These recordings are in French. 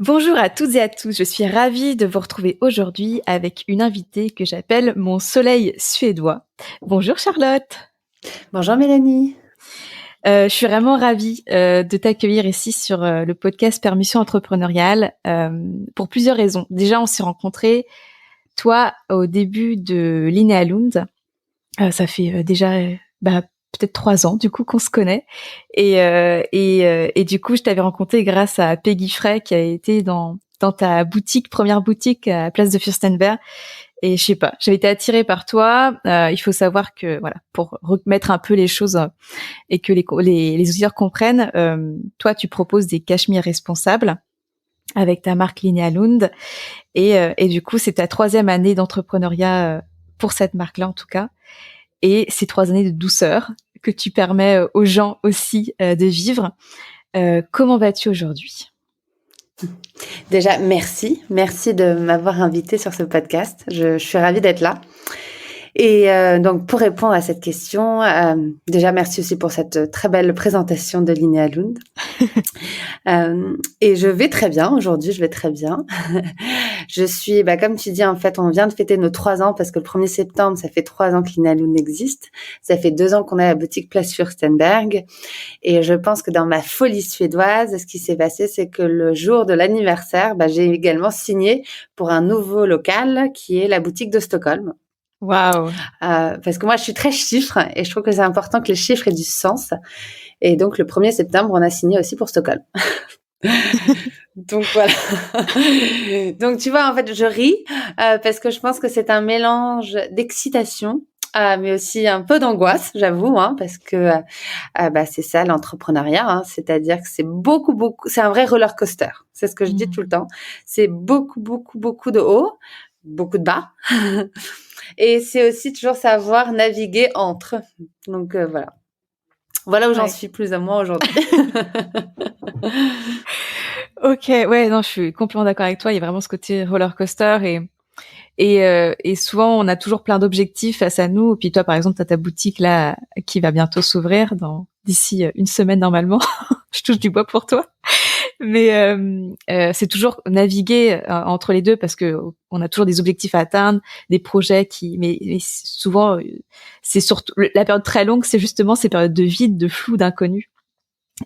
Bonjour à toutes et à tous, je suis ravie de vous retrouver aujourd'hui avec une invitée que j'appelle mon soleil suédois. Bonjour Charlotte. Bonjour Mélanie. Je suis vraiment ravie de t'accueillir ici sur le podcast Permission entrepreneuriale pour plusieurs raisons. Déjà, on s'est rencontrés, toi, au début de Linnea Lund. Ça fait déjà peut-être 3 ans du coup qu'on se connaît et du coup je t'avais rencontré grâce à Peggy Frey qui a été dans ta première boutique à Place de Fürstenberg. Et je sais pas, j'avais été attirée par toi. Il faut savoir que voilà, pour remettre un peu les choses et que les auditeurs comprennent, toi tu proposes des cachemires responsables avec ta marque Linnea Lund et du coup c'est ta 3e année d'entrepreneuriat pour cette marque-là en tout cas. Et ces 3 années de douceur que tu permets aux gens aussi de vivre. Comment vas-tu aujourd'hui? Déjà, merci. Merci de m'avoir invitée sur ce podcast. Je suis ravie d'être là. Et donc, pour répondre à cette question, déjà, merci aussi pour cette très belle présentation de Linnea Lund. Et je vais très bien. Aujourd'hui, je vais très bien. Je suis, comme tu dis, en fait, on vient de fêter nos 3 ans parce que le 1er septembre, ça fait 3 ans que Linnea Lund existe. Ça fait 2 ans qu'on a la boutique Place Fürstenberg. Et je pense que dans ma folie suédoise, ce qui s'est passé, c'est que le jour de l'anniversaire, j'ai également signé pour un nouveau local qui est la boutique de Stockholm. Waouh! Parce que moi, je suis très chiffre et je trouve que c'est important que les chiffres aient du sens. Et donc, le 1er septembre, on a signé aussi pour Stockholm. Donc, voilà. Donc, tu vois, en fait, je ris parce que je pense que c'est un mélange d'excitation, mais aussi un peu d'angoisse, j'avoue, parce que c'est ça l'entrepreneuriat, c'est-à-dire que c'est beaucoup, c'est un vrai roller coaster. C'est ce que je dis tout le temps. C'est beaucoup de hauts, beaucoup de bas. Et c'est aussi toujours savoir naviguer entre. Donc, voilà. Voilà où j'en suis plus ou moins aujourd'hui. Ok, ouais, non, je suis complètement d'accord avec toi. Il y a vraiment ce côté roller coaster et souvent on a toujours plein d'objectifs face à nous. Et puis toi, par exemple, t'as ta boutique là qui va bientôt s'ouvrir d'ici une semaine normalement. Je touche du bois pour toi. Mais c'est toujours naviguer entre les deux parce que on a toujours des objectifs à atteindre, des projets mais souvent c'est surtout la période très longue, c'est justement ces périodes de vide, de flou, d'inconnu.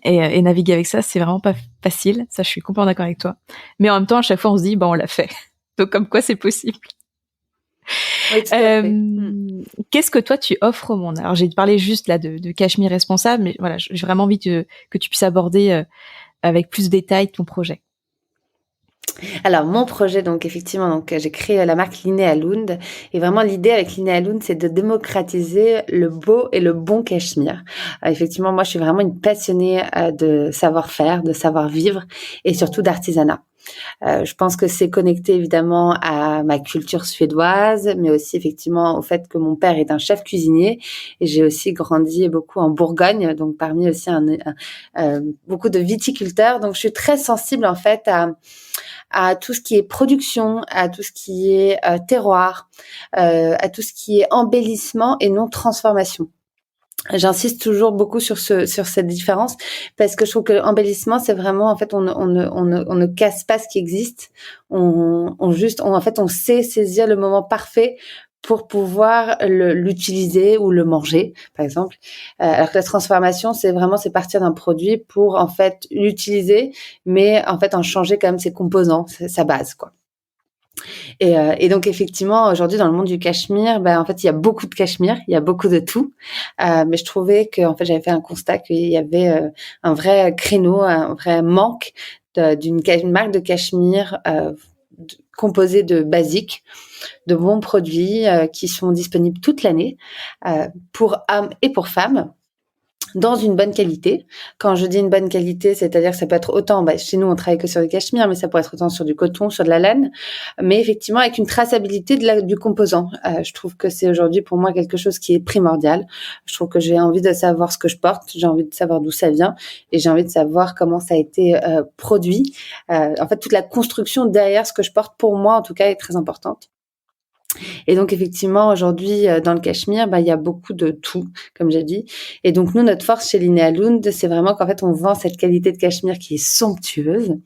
Et naviguer avec ça, c'est vraiment pas facile. Ça, je suis complètement d'accord avec toi. Mais en même temps, à chaque fois, on se dit, on l'a fait. Donc, comme quoi, c'est possible. Oui, tout à fait. Qu'est-ce que toi, tu offres au monde? Alors, j'ai parlé juste là de Cachemire responsable, mais voilà, j'ai vraiment envie que tu puisses aborder avec plus de détails ton projet. Alors, mon projet, donc, effectivement, j'ai créé la marque Linnea Lund. Et vraiment, l'idée avec Linnea Lund, c'est de démocratiser le beau et le bon cachemire. Effectivement, moi, je suis vraiment une passionnée de savoir-faire, de savoir-vivre et surtout d'artisanat. Je pense que c'est connecté évidemment à ma culture suédoise, mais aussi effectivement au fait que mon père est un chef cuisinier et j'ai aussi grandi beaucoup en Bourgogne, donc parmi aussi beaucoup de viticulteurs. Donc je suis très sensible en fait à tout ce qui est production, à tout ce qui est terroir, à tout ce qui est embellissement et non transformation. J'insiste toujours beaucoup sur cette différence parce que je trouve que l'embellissement, c'est vraiment, en fait, on ne casse pas ce qui existe. En fait, on sait saisir le moment parfait pour pouvoir l'utiliser ou le manger, par exemple. Alors que la transformation, c'est partir d'un produit pour, en fait, l'utiliser, mais, en fait, en changer quand même ses composants, sa base, quoi. Et donc effectivement, aujourd'hui dans le monde du cachemire, en fait, il y a beaucoup de cachemire, il y a beaucoup de tout. Mais je trouvais que en fait, j'avais fait un constat qu'il y avait un vrai créneau, un vrai manque d'une marque de cachemire composée de basiques, de bons produits qui sont disponibles toute l'année pour hommes et pour femmes, dans une bonne qualité. Quand je dis une bonne qualité, c'est-à-dire que ça peut être autant, chez nous on travaille que sur du cachemire, mais ça pourrait être autant sur du coton, sur de la laine, mais effectivement avec une traçabilité du composant. Je trouve que c'est aujourd'hui pour moi quelque chose qui est primordial. Je trouve que j'ai envie de savoir ce que je porte, j'ai envie de savoir d'où ça vient et j'ai envie de savoir comment ça a été produit. En fait, toute la construction derrière ce que je porte, pour moi en tout cas, est très importante. Et donc effectivement, aujourd'hui, dans le cachemire, il y a beaucoup de tout, comme j'ai dit. Et donc nous, notre force chez Linnea Lund, c'est vraiment qu'en fait, on vend cette qualité de cachemire qui est somptueuse,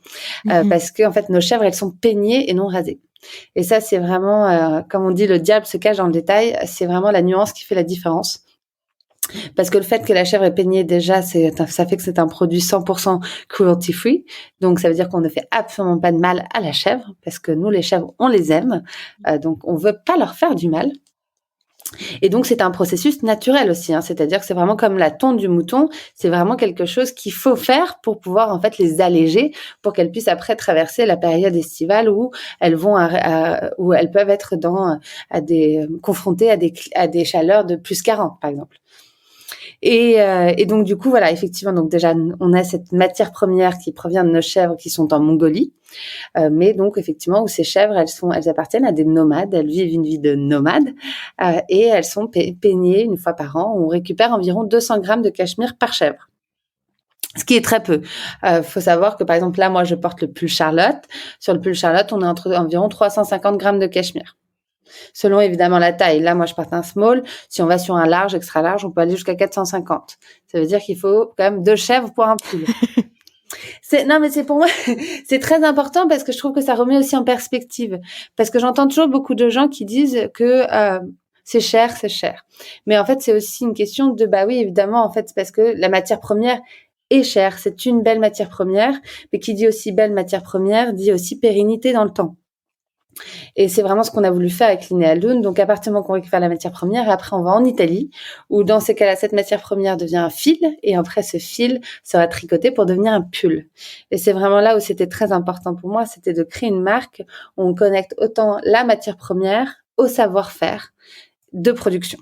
parce que en fait, nos chèvres, elles sont peignées et non rasées. Et ça, c'est vraiment, comme on dit, le diable se cache dans le détail. C'est vraiment la nuance qui fait la différence. Parce que le fait que la chèvre est peignée, déjà, ça fait que c'est un produit 100% cruelty free. Donc, ça veut dire qu'on ne fait absolument pas de mal à la chèvre, parce que nous, les chèvres, on les aime. Donc, on veut pas leur faire du mal. Et donc, c'est un processus naturel aussi, hein. C'est-à-dire que c'est vraiment comme la tonte du mouton. C'est vraiment quelque chose qu'il faut faire pour pouvoir, en fait, les alléger, pour qu'elles puissent après traverser la période estivale où elles vont, où elles peuvent être confrontées à des chaleurs de plus 40, par exemple. Et donc du coup voilà, effectivement, donc déjà on a cette matière première qui provient de nos chèvres qui sont en Mongolie, mais donc effectivement où ces chèvres elles appartiennent à des nomades, elles vivent une vie de nomades, et elles sont peignées une fois par an. On récupère environ 200 grammes de cachemire par chèvre. Ce qui est très peu. Faut savoir que par exemple là, moi je porte le pull Charlotte. Sur le pull Charlotte, on a environ 350 grammes de cachemire. Selon évidemment la taille. Là, moi, je porte un small. Si on va sur un large, extra large, on peut aller jusqu'à 450. Ça veut dire qu'il faut quand même 2 chèvres pour un pull. Non, mais c'est pour moi, c'est très important parce que je trouve que ça remet aussi en perspective. Parce que j'entends toujours beaucoup de gens qui disent que c'est cher, c'est cher. Mais en fait, c'est aussi une question de, oui, évidemment, en fait, c'est parce que la matière première est chère. C'est une belle matière première, mais qui dit aussi belle matière première, dit aussi pérennité dans le temps. Et c'est vraiment ce qu'on a voulu faire avec Linnea Lund. Donc, à partir du moment qu'on récupère la matière première, et après, on va en Italie, où dans ces cas-là, cette matière première devient un fil, et après, ce fil sera tricoté pour devenir un pull. Et c'est vraiment là où c'était très important pour moi, c'était de créer une marque où on connecte autant la matière première au savoir-faire de production,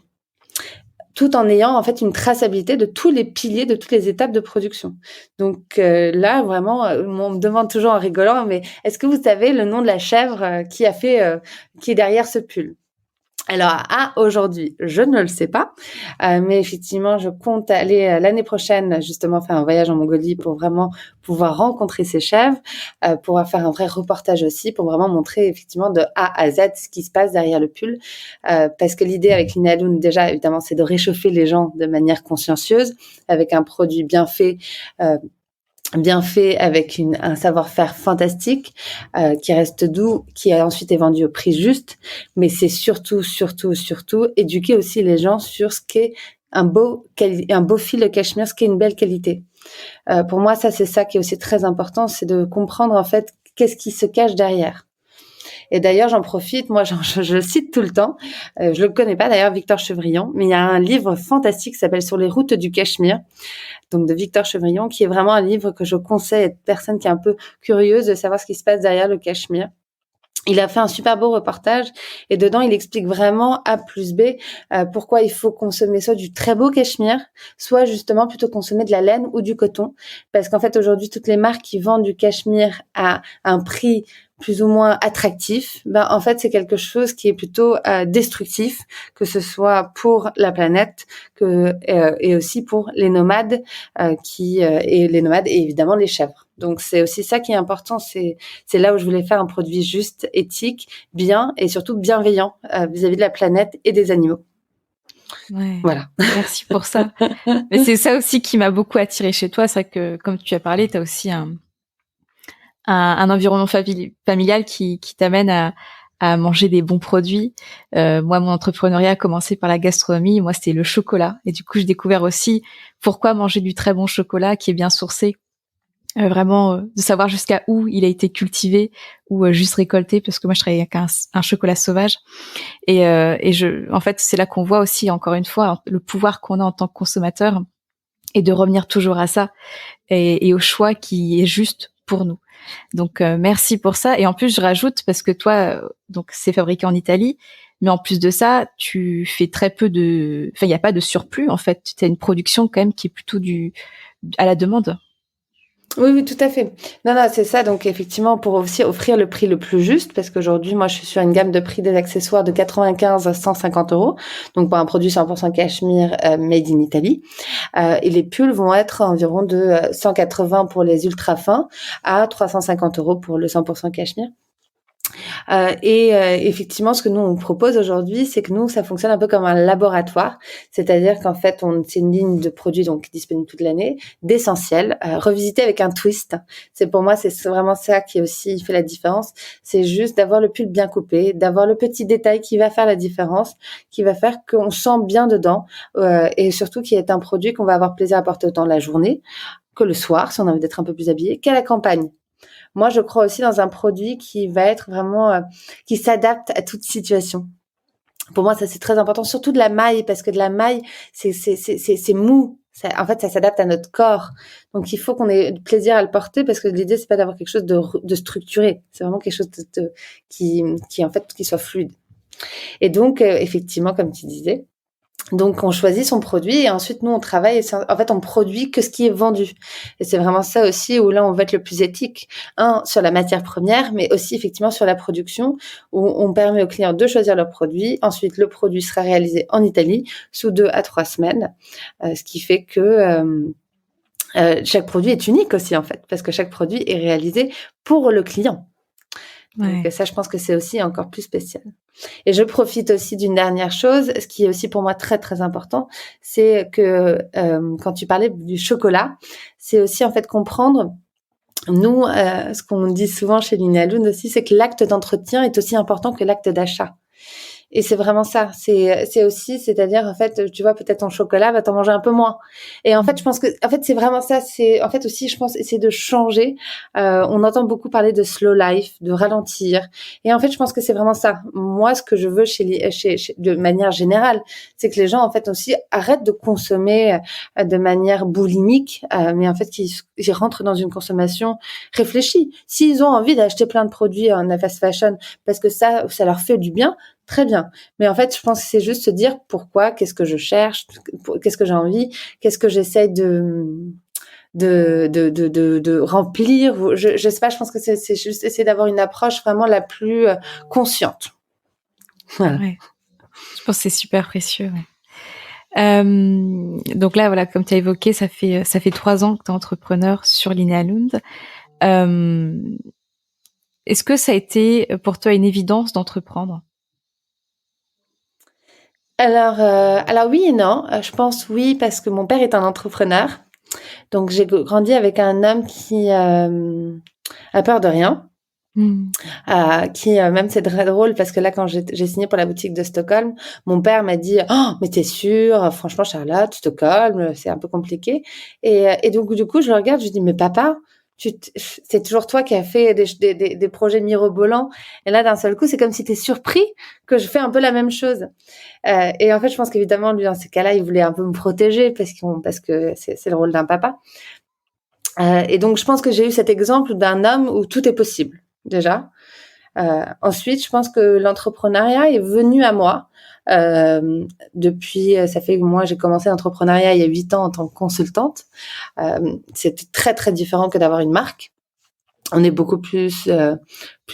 tout en ayant en fait une traçabilité de tous les piliers, de toutes les étapes de production. Donc là, vraiment, on me demande toujours en rigolant, mais est-ce que vous savez le nom de la chèvre qui est derrière ce pull? Alors, aujourd'hui, je ne le sais pas, mais effectivement, je compte aller l'année prochaine justement faire un voyage en Mongolie pour vraiment pouvoir rencontrer ces chèvres, pouvoir faire un vrai reportage aussi, pour vraiment montrer effectivement de A à Z ce qui se passe derrière le pull, parce que l'idée avec Linnea Lund, déjà, évidemment, c'est de réchauffer les gens de manière consciencieuse, avec un produit bien fait avec un savoir-faire fantastique, qui reste doux, qui ensuite est vendu au prix juste, mais c'est surtout éduquer aussi les gens sur ce qu'est un beau fil de cachemire, ce qu'est une belle qualité. Pour moi, ça c'est ça qui est aussi très important, c'est de comprendre en fait qu'est-ce qui se cache derrière. Et d'ailleurs, j'en profite, moi je cite tout le temps, je le connais pas d'ailleurs, Victor Chevrillon, mais il y a un livre fantastique qui s'appelle Sur les routes du Cachemire, donc de Victor Chevrillon, qui est vraiment un livre que je conseille à toute personne qui est un peu curieuse de savoir ce qui se passe derrière le cachemire. Il a fait un super beau reportage et dedans, il explique vraiment A plus B pourquoi il faut consommer soit du très beau cachemire, soit justement plutôt consommer de la laine ou du coton. Parce qu'en fait, aujourd'hui, toutes les marques qui vendent du cachemire à un prix plus ou moins attractif, en fait, c'est quelque chose qui est plutôt destructif, que ce soit pour la planète et aussi pour les nomades et les nomades et évidemment les chèvres. Donc, c'est aussi ça qui est important. C'est là où je voulais faire un produit juste, éthique, bien et surtout bienveillant vis-à-vis de la planète et des animaux. Ouais. Voilà. Merci pour ça. Mais c'est ça aussi qui m'a beaucoup attirée chez toi. C'est que, comme tu as parlé, tu as aussi un environnement familial qui t'amène à manger des bons produits. Moi, mon entrepreneuriat a commencé par la gastronomie. Moi, c'était le chocolat. Et du coup, j'ai découvert aussi pourquoi manger du très bon chocolat qui est bien sourcé. Vraiment, de savoir jusqu'à où il a été cultivé ou juste récolté, parce que moi, je travaillais avec un chocolat sauvage. Et en fait, c'est là qu'on voit aussi, encore une fois, le pouvoir qu'on a en tant que consommateur et de revenir toujours à ça et au choix qui est juste pour nous. Donc merci pour ça. Et en plus, je rajoute, parce que toi, donc c'est fabriqué en Italie, mais en plus de ça, tu fais très peu il n'y a pas de surplus en fait. Tu as une production quand même qui est plutôt à la demande. Oui, tout à fait. Non, c'est ça. Donc, effectivement, pour aussi offrir le prix le plus juste, parce qu'aujourd'hui, moi, je suis sur une gamme de prix des accessoires de 95 à 150 €. Donc, pour un produit 100% cachemire made in Italy. Et les pulls vont être environ de 180 pour les ultra fins à 350 € pour le 100% cachemire. Effectivement, ce que nous on propose aujourd'hui, c'est que nous ça fonctionne un peu comme un laboratoire, c'est-à-dire qu'en fait c'est une ligne de produits donc disponible toute l'année, d'essentiels, revisité avec un twist. C'est pour moi c'est vraiment ça qui aussi fait la différence. C'est juste d'avoir le pull bien coupé, d'avoir le petit détail qui va faire la différence, qui va faire qu'on sent bien dedans, et surtout qui est un produit qu'on va avoir plaisir à porter autant la journée que le soir si on a envie d'être un peu plus habillé, qu'à la campagne. Moi, je crois aussi dans un produit qui va être vraiment, qui s'adapte à toute situation. Pour moi, ça c'est très important, surtout de la maille, parce que de la maille, c'est mou. En fait, ça s'adapte à notre corps. Donc, il faut qu'on ait du plaisir à le porter, parce que l'idée c'est pas d'avoir quelque chose de structuré. C'est vraiment quelque chose qui en fait qui soit fluide. Et donc, effectivement, comme tu disais. Donc, on choisit son produit et ensuite, nous, on travaille. En fait, on produit que ce qui est vendu. Et c'est vraiment ça aussi où là, on va être le plus éthique. Sur la matière première, mais aussi effectivement sur la production, où on permet aux clients de choisir leur produit. Ensuite, le produit sera réalisé en Italie sous 2 à 3 semaines, ce qui fait que chaque produit est unique aussi, en fait, parce que chaque produit est réalisé pour le client. Donc ça, je pense que c'est aussi encore plus spécial. Et je profite aussi d'une dernière chose, ce qui est aussi pour moi très très important, c'est que quand tu parlais du chocolat, c'est aussi en fait comprendre, nous, ce qu'on dit souvent chez Linéa Lune aussi, c'est que l'acte d'entretien est aussi important que l'acte d'achat. Et c'est vraiment ça. C'est aussi, c'est-à-dire, en fait, tu vois, peut-être ton chocolat, va t'en manger un peu moins. Et en fait, je pense que, en fait, c'est vraiment ça. C'est, en fait, aussi, je pense, essayer de changer. On entend beaucoup parler de slow life, de ralentir. Et en fait, je pense que c'est vraiment ça. Moi, ce que je veux de manière générale, c'est que les gens, en fait, aussi arrêtent de consommer de manière boulimique, mais en fait, qu'ils rentrent dans une consommation réfléchie. S'ils ont envie d'acheter plein de produits en fast fashion parce que ça leur fait du bien, très bien. Mais en fait, je pense que c'est juste se dire pourquoi, qu'est-ce que je cherche, qu'est-ce que j'ai envie, qu'est-ce que j'essaie de remplir. Je sais pas, je pense que c'est juste essayer d'avoir une approche vraiment la plus consciente. Voilà. Ouais. Je pense que c'est super précieux. Ouais. Donc là, voilà, comme tu as évoqué, ça fait 3 ans que tu es entrepreneur sur Linéa Lund. Est-ce que ça a été pour toi une évidence d'entreprendre? Alors oui et non. Je pense oui parce que mon père est un entrepreneur. Donc j'ai grandi avec un homme qui a peur de rien. Même c'est très drôle parce que là quand j'ai signé pour la boutique de Stockholm, mon père m'a dit oh mais t'es sûre, franchement Charlotte, Stockholm c'est un peu compliqué, et donc du coup je le regarde, je lui dis mais papa, c'est toujours toi qui as fait des projets mirobolants, et là d'un seul coup c'est comme si t'es surpris que je fais un peu la même chose, et en fait je pense qu'évidemment lui dans ces cas-là il voulait un peu me protéger parce que c'est le rôle d'un papa, et donc je pense que j'ai eu cet exemple d'un homme où tout est possible déjà. Ensuite, je pense que l'entrepreneuriat est venu à moi depuis. Ça fait que moi j'ai commencé l'entrepreneuriat il y a 8 ans en tant que consultante. C'était très très différent que d'avoir une marque. On est beaucoup plus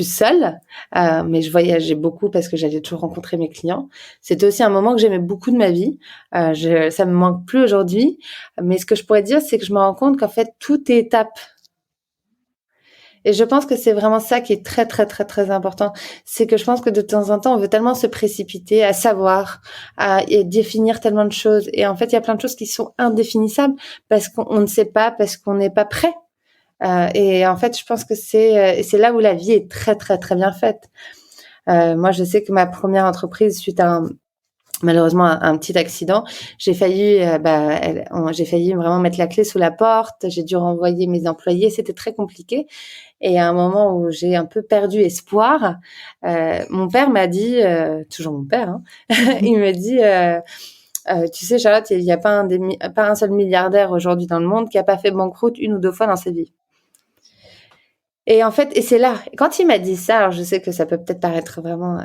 seul, mais je voyageais beaucoup parce que j'allais toujours rencontrer mes clients. C'était aussi un moment que j'aimais beaucoup de ma vie. Ça me manque plus aujourd'hui, mais ce que je pourrais dire, c'est que je me rends compte qu'en fait tout est étape. Et je pense que c'est vraiment ça qui est très, très, très, très important. C'est que je pense que de temps en temps, on veut tellement se précipiter à savoir, et définir tellement de choses. Et en fait, il y a plein de choses qui sont indéfinissables parce qu'on ne sait pas, parce qu'on n'est pas prêt. Et en fait, je pense que c'est là où la vie est très, très, très bien faite. Moi, je sais que ma première entreprise, suite à malheureusement un petit accident, j'ai failli vraiment mettre la clé sous la porte, j'ai dû renvoyer mes employés, c'était très compliqué, et à un moment où j'ai un peu perdu espoir, mon père m'a dit, toujours mon père, hein, il me dit tu sais Charlotte, il n'y a pas un seul milliardaire aujourd'hui dans le monde qui a pas fait banqueroute 1 ou 2 fois dans sa vie. Et en fait, et c'est là, quand il m'a dit ça, alors je sais que ça peut peut-être paraître vraiment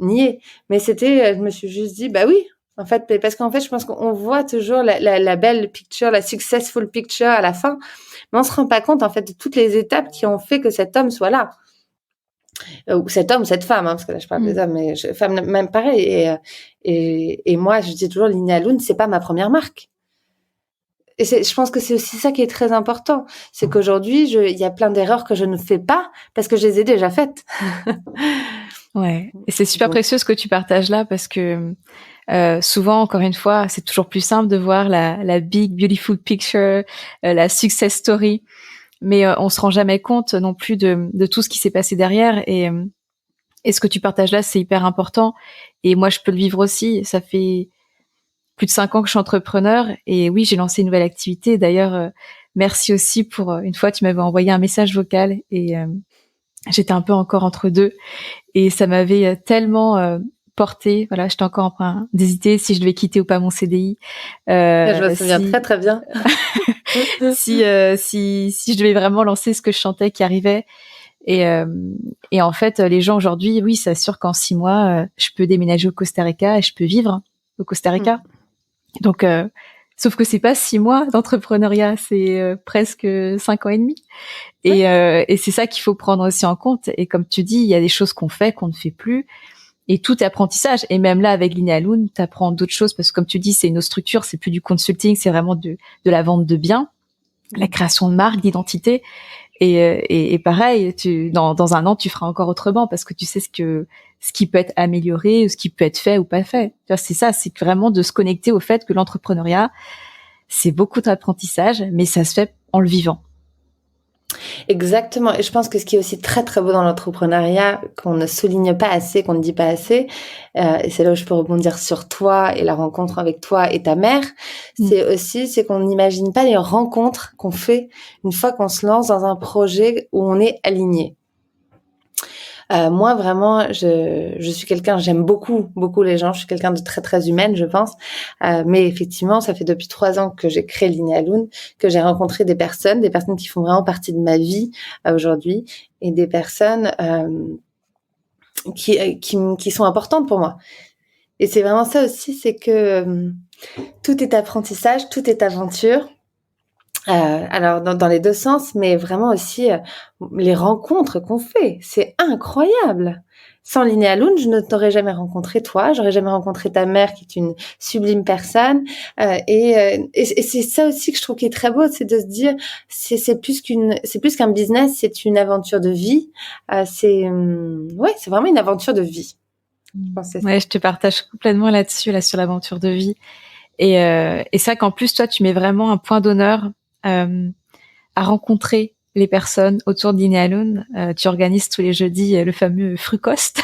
niais, mais je me suis juste dit, bah oui, en fait, parce qu'en fait, je pense qu'on voit toujours la belle picture, la successful picture à la fin, mais on se rend pas compte en fait de toutes les étapes qui ont fait que cet homme soit là, ou cet homme, cette femme, hein, parce que là je parle des hommes, mais femmes même pareil. Et moi, je dis toujours, Linéa Lune, c'est pas ma première marque. Et je pense que c'est aussi ça qui est très important. C'est qu'aujourd'hui, il y a plein d'erreurs que je ne fais pas parce que je les ai déjà faites. Ouais. Et c'est super Donc, précieux ce que tu partages là parce que souvent, encore une fois, c'est toujours plus simple de voir la big beautiful picture, la success story, mais on se rend jamais compte non plus de tout ce qui s'est passé derrière. Et ce que tu partages là, c'est hyper important. Et moi, je peux le vivre aussi. Ça fait plus de 5 ans que je suis entrepreneur et oui, j'ai lancé une nouvelle activité. D'ailleurs, merci aussi pour une fois, tu m'avais envoyé un message vocal et j'étais un peu encore entre deux et ça m'avait tellement porté. Voilà, j'étais encore en train d'hésiter si je devais quitter ou pas mon CDI. je me souviens Si très très bien. si je devais vraiment lancer ce que je chantais qui arrivait. Et, euh, et en fait, les gens aujourd'hui, oui, c'est sûr qu'en 6 mois, je peux déménager au Costa Rica et je peux vivre au Costa Rica. Donc, sauf que c'est pas 6 mois d'entrepreneuriat, c'est presque 5 ans et demi. Et c'est ça qu'il faut prendre aussi en compte. Et comme tu dis, il y a des choses qu'on fait, qu'on ne fait plus. Et tout est apprentissage. Et même là, avec Linealoon, tu apprends d'autres choses parce que comme tu dis, c'est une autre structure, c'est plus du consulting, c'est vraiment de la vente de biens, la création de marque, d'identité. Et pareil, dans un an, tu feras encore autrement parce que tu sais ce qui peut être amélioré, ou ce qui peut être fait ou pas fait. Tu vois, c'est ça, c'est vraiment de se connecter au fait que l'entrepreneuriat, c'est beaucoup d'apprentissage, mais ça se fait en le vivant. Exactement. Et je pense que ce qui est aussi très très beau dans l'entrepreneuriat, qu'on ne souligne pas assez, qu'on ne dit pas assez, et c'est là où je peux rebondir sur toi et la rencontre avec toi et ta mère, c'est qu'on n'imagine pas les rencontres qu'on fait une fois qu'on se lance dans un projet où on est aligné. Moi, vraiment, je suis quelqu'un, j'aime beaucoup les gens. Je suis quelqu'un de très, très humaine, je pense. Mais effectivement, ça fait depuis 3 ans que j'ai créé Linealoon, que j'ai rencontré des personnes qui font vraiment partie de ma vie aujourd'hui, et des personnes qui sont importantes pour moi. Et c'est vraiment ça aussi, c'est que tout est apprentissage, tout est aventure. Alors dans les deux sens, mais vraiment aussi les rencontres qu'on fait, c'est incroyable. Sans Linealoon, je ne t'aurais jamais rencontré toi, j'aurais jamais rencontré ta mère qui est une sublime personne. Et c'est ça aussi que je trouve qui est très beau, c'est de se dire c'est plus qu'un business, c'est une aventure de vie. C'est vraiment une aventure de vie. Je pense que c'est ça. Ouais, je te partage complètement là-dessus, là, sur l'aventure de vie. Et ça qu'en plus, toi, tu mets vraiment un point d'honneur à rencontrer les personnes autour de Linealoon. Tu organises tous les jeudis le fameux frukost,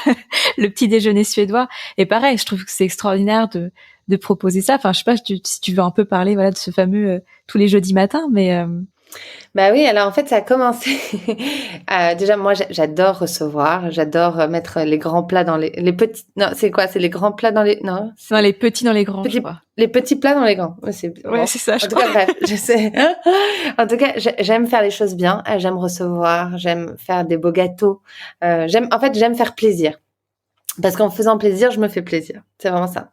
le petit déjeuner suédois. Et pareil, je trouve que c'est extraordinaire de proposer ça. Enfin, je sais pas si tu veux un peu parler, voilà, de ce fameux tous les jeudis matins, mais Bah oui, alors en fait, ça a commencé. Déjà, moi, j'adore recevoir, j'adore mettre les grands plats dans les petits. Non, c'est quoi? C'est les grands plats dans les. Non, non, les petits dans les grands, je crois. les petits plats dans les grands. Ouais, c'est Ouais, bon. c'est ça, En je tout crois. cas, bref, je sais. En tout cas, j'aime faire les choses bien. J'aime recevoir, j'aime faire des beaux gâteaux. J'aime faire plaisir. Parce qu'en faisant plaisir, je me fais plaisir. C'est vraiment ça.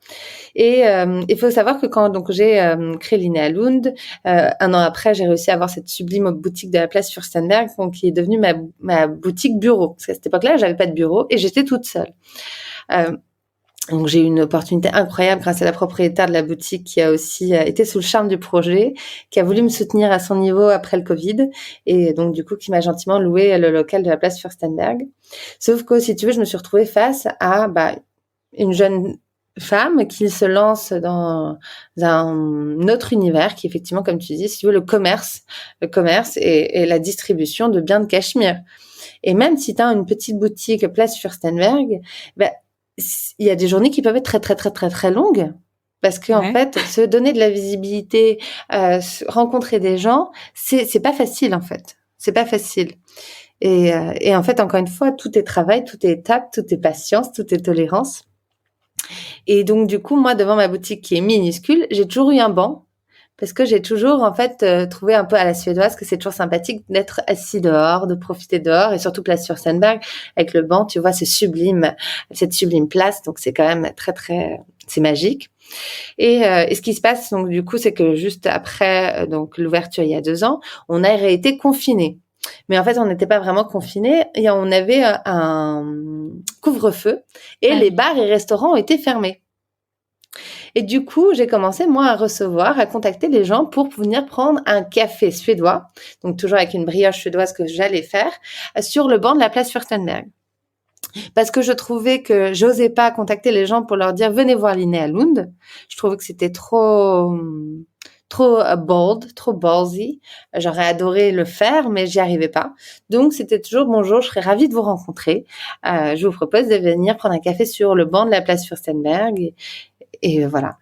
Et il faut savoir que quand donc j'ai créé Linealoon, 1 an après, j'ai réussi à avoir cette sublime boutique de la place Furstenberg, donc qui est devenue ma boutique bureau. Parce qu'à cette époque-là, j'avais pas de bureau et j'étais toute seule. Donc j'ai eu une opportunité incroyable grâce à la propriétaire de la boutique qui a aussi été sous le charme du projet, qui a voulu me soutenir à son niveau après le Covid et donc du coup qui m'a gentiment loué le local de la place Furstenberg. Sauf que si tu veux, je me suis retrouvée face à une jeune femme qui se lance dans un autre univers qui effectivement, comme tu dis, si tu veux, le commerce et la distribution de biens de cachemire. Et même si tu as une petite boutique place Furstenberg, il y a des journées qui peuvent être très très très très très longues parce que en fait se donner de la visibilité, rencontrer des gens, c'est pas facile en fait, c'est pas facile. Et en fait encore une fois, tout est travail, tout est étape, tout est patience, tout est tolérance. Et donc du coup moi devant ma boutique qui est minuscule, j'ai toujours eu un banc. Parce que j'ai toujours, en fait, trouvé un peu à la suédoise que c'est toujours sympathique d'être assis dehors, de profiter dehors, et surtout place Furstenberg, avec le banc, tu vois, cette sublime place. Donc, c'est quand même très, très, c'est magique. Et ce qui se passe, donc, du coup, c'est que juste après, donc, l'ouverture il y a 2 ans, on a été confinés. Mais en fait, on n'était pas vraiment confinés, et on avait un couvre-feu, et les bars et restaurants ont été fermés. Et du coup, j'ai commencé, moi, à contacter les gens pour venir prendre un café suédois, donc toujours avec une brioche suédoise que j'allais faire, sur le banc de la place Furstenberg. Parce que je trouvais que j'osais pas contacter les gens pour leur dire venez voir Linnea Lund. Je trouvais que c'était trop bold, trop ballsy. J'aurais adoré le faire, mais j'y arrivais pas. Donc c'était toujours bonjour, je serais ravie de vous rencontrer. Je vous propose de venir prendre un café sur le banc de la place Furstenberg et voilà.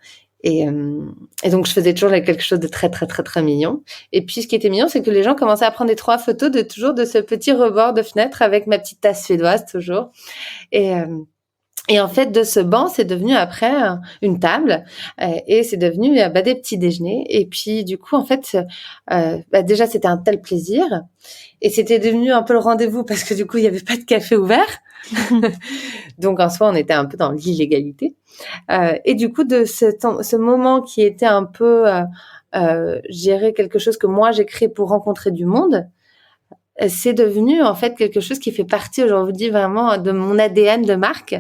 Et donc je faisais toujours quelque chose de très très très très mignon. Et puis ce qui était mignon, c'est que les gens commençaient à prendre des 3 photos de ce petit rebord de fenêtre avec ma petite tasse suédoise toujours. Et en fait, de ce banc, c'est devenu après une table et c'est devenu des petits déjeuners. Et puis, du coup, en fait, déjà, c'était un tel plaisir. Et c'était devenu un peu le rendez-vous parce que du coup, il n'y avait pas de café ouvert. Donc, en soi, on était un peu dans l'illégalité. Et du coup, de ce moment qui était un peu, je dirais, quelque chose que moi, j'ai créé pour rencontrer du monde, c'est devenu en fait quelque chose qui fait partie aujourd'hui vraiment de mon ADN de marque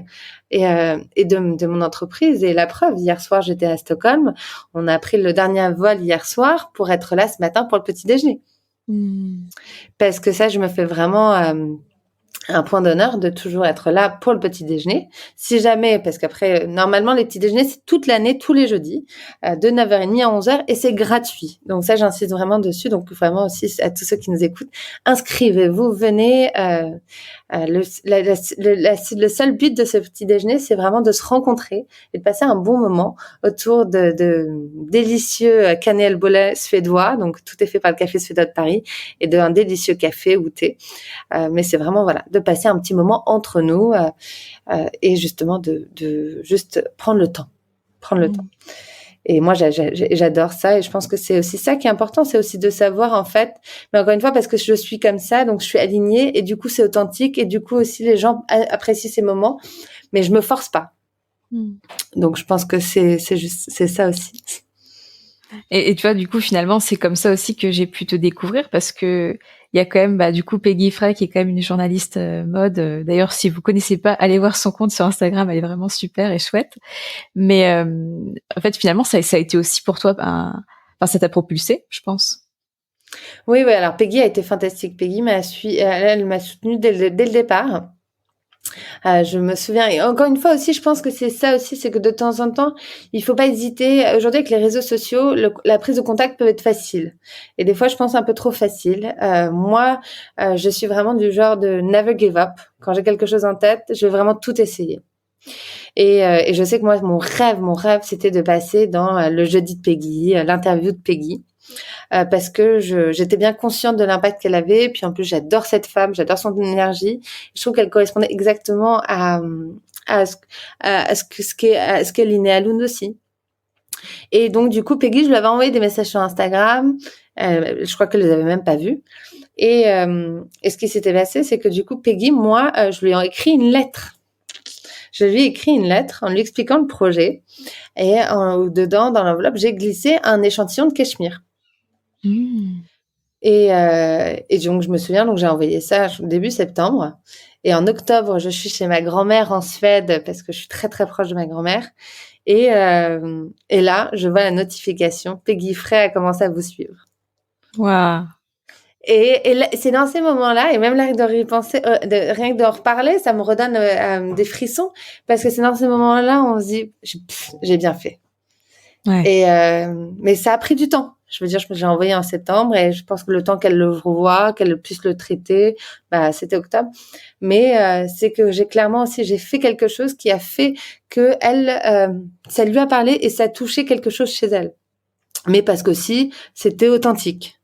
et de mon entreprise. Et la preuve, hier soir, j'étais à Stockholm. On a pris le dernier vol hier soir pour être là ce matin pour le petit déjeuner. Parce que ça, je me fais vraiment un point d'honneur de toujours être là pour le petit déjeuner. Si jamais, parce qu'après, normalement, les petits déjeuners, c'est toute l'année, tous les jeudis, de 9h30 à 11h, et c'est gratuit. Donc ça, j'insiste vraiment dessus. Donc vraiment aussi, à tous ceux qui nous écoutent, inscrivez-vous, venez. Le seul but de ce petit déjeuner, c'est vraiment de se rencontrer et de passer un bon moment autour de délicieux kanelbulle suédois. Donc tout est fait par le Café Suédois de Paris et d'un délicieux café ou thé. Mais c'est vraiment voilà de passer un petit moment entre nous et justement de juste prendre le temps. Et moi, j'adore ça et je pense que c'est aussi ça qui est important, c'est aussi de savoir en fait, mais encore une fois parce que je suis comme ça, donc je suis alignée et du coup c'est authentique et du coup aussi les gens apprécient ces moments, mais je me force pas. Donc je pense que c'est ça aussi. Et tu vois, du coup, finalement, c'est comme ça aussi que j'ai pu te découvrir parce que il y a quand même, du coup, Peggy Frey qui est quand même une journaliste mode. D'ailleurs, si vous connaissez pas, allez voir son compte sur Instagram, elle est vraiment super et chouette. Mais en fait, finalement, ça a été aussi pour toi, ça t'a propulsé, je pense. Oui, alors Peggy a été fantastique. Peggy elle m'a soutenue dès le départ. Je me souviens, et encore une fois aussi, je pense que c'est ça aussi, c'est que de temps en temps, il faut pas hésiter. Aujourd'hui, avec les réseaux sociaux, la prise de contact peut être facile. Et des fois, je pense un peu trop facile. Moi, je suis vraiment du genre de never give up. Quand j'ai quelque chose en tête, je vais vraiment tout essayer. Et je sais que moi, mon rêve, c'était de passer dans le jeudi de Peggy, l'interview de Peggy. Parce que j'étais bien consciente de l'impact qu'elle avait. Puis en plus, j'adore cette femme, j'adore son énergie. Je trouve qu'elle correspondait exactement à ce qu'est Linnea Lund aussi. Et donc, du coup, Peggy, je lui avais envoyé des messages sur Instagram. Je crois qu'elle les avait même pas vus. Et ce qui s'était passé, c'est que du coup, Peggy, moi, je lui ai écrit une lettre. Je lui ai écrit une lettre en lui expliquant le projet. Et dedans, dans l'enveloppe, j'ai glissé un échantillon de cachemire. Et donc, je me souviens, donc j'ai envoyé ça début septembre. Et en octobre, je suis chez ma grand-mère en Suède parce que je suis très, très proche de ma grand-mère. Et là, je vois la notification. Peggy Frey a commencé à vous suivre. Waouh. Et là, c'est dans ces moments-là, et même là, de repenser, rien que d'en reparler, ça me redonne des frissons. Parce que c'est dans ces moments-là, on se dit, j'ai bien fait. Ouais. Et mais ça a pris du temps. Je veux dire, j'ai envoyé en septembre et je pense que le temps qu'elle le revoie, qu'elle puisse le traiter, c'était octobre. Mais c'est que j'ai fait quelque chose qui a fait que ça lui a parlé et ça a touché quelque chose chez elle. Mais parce qu'aussi, c'était authentique.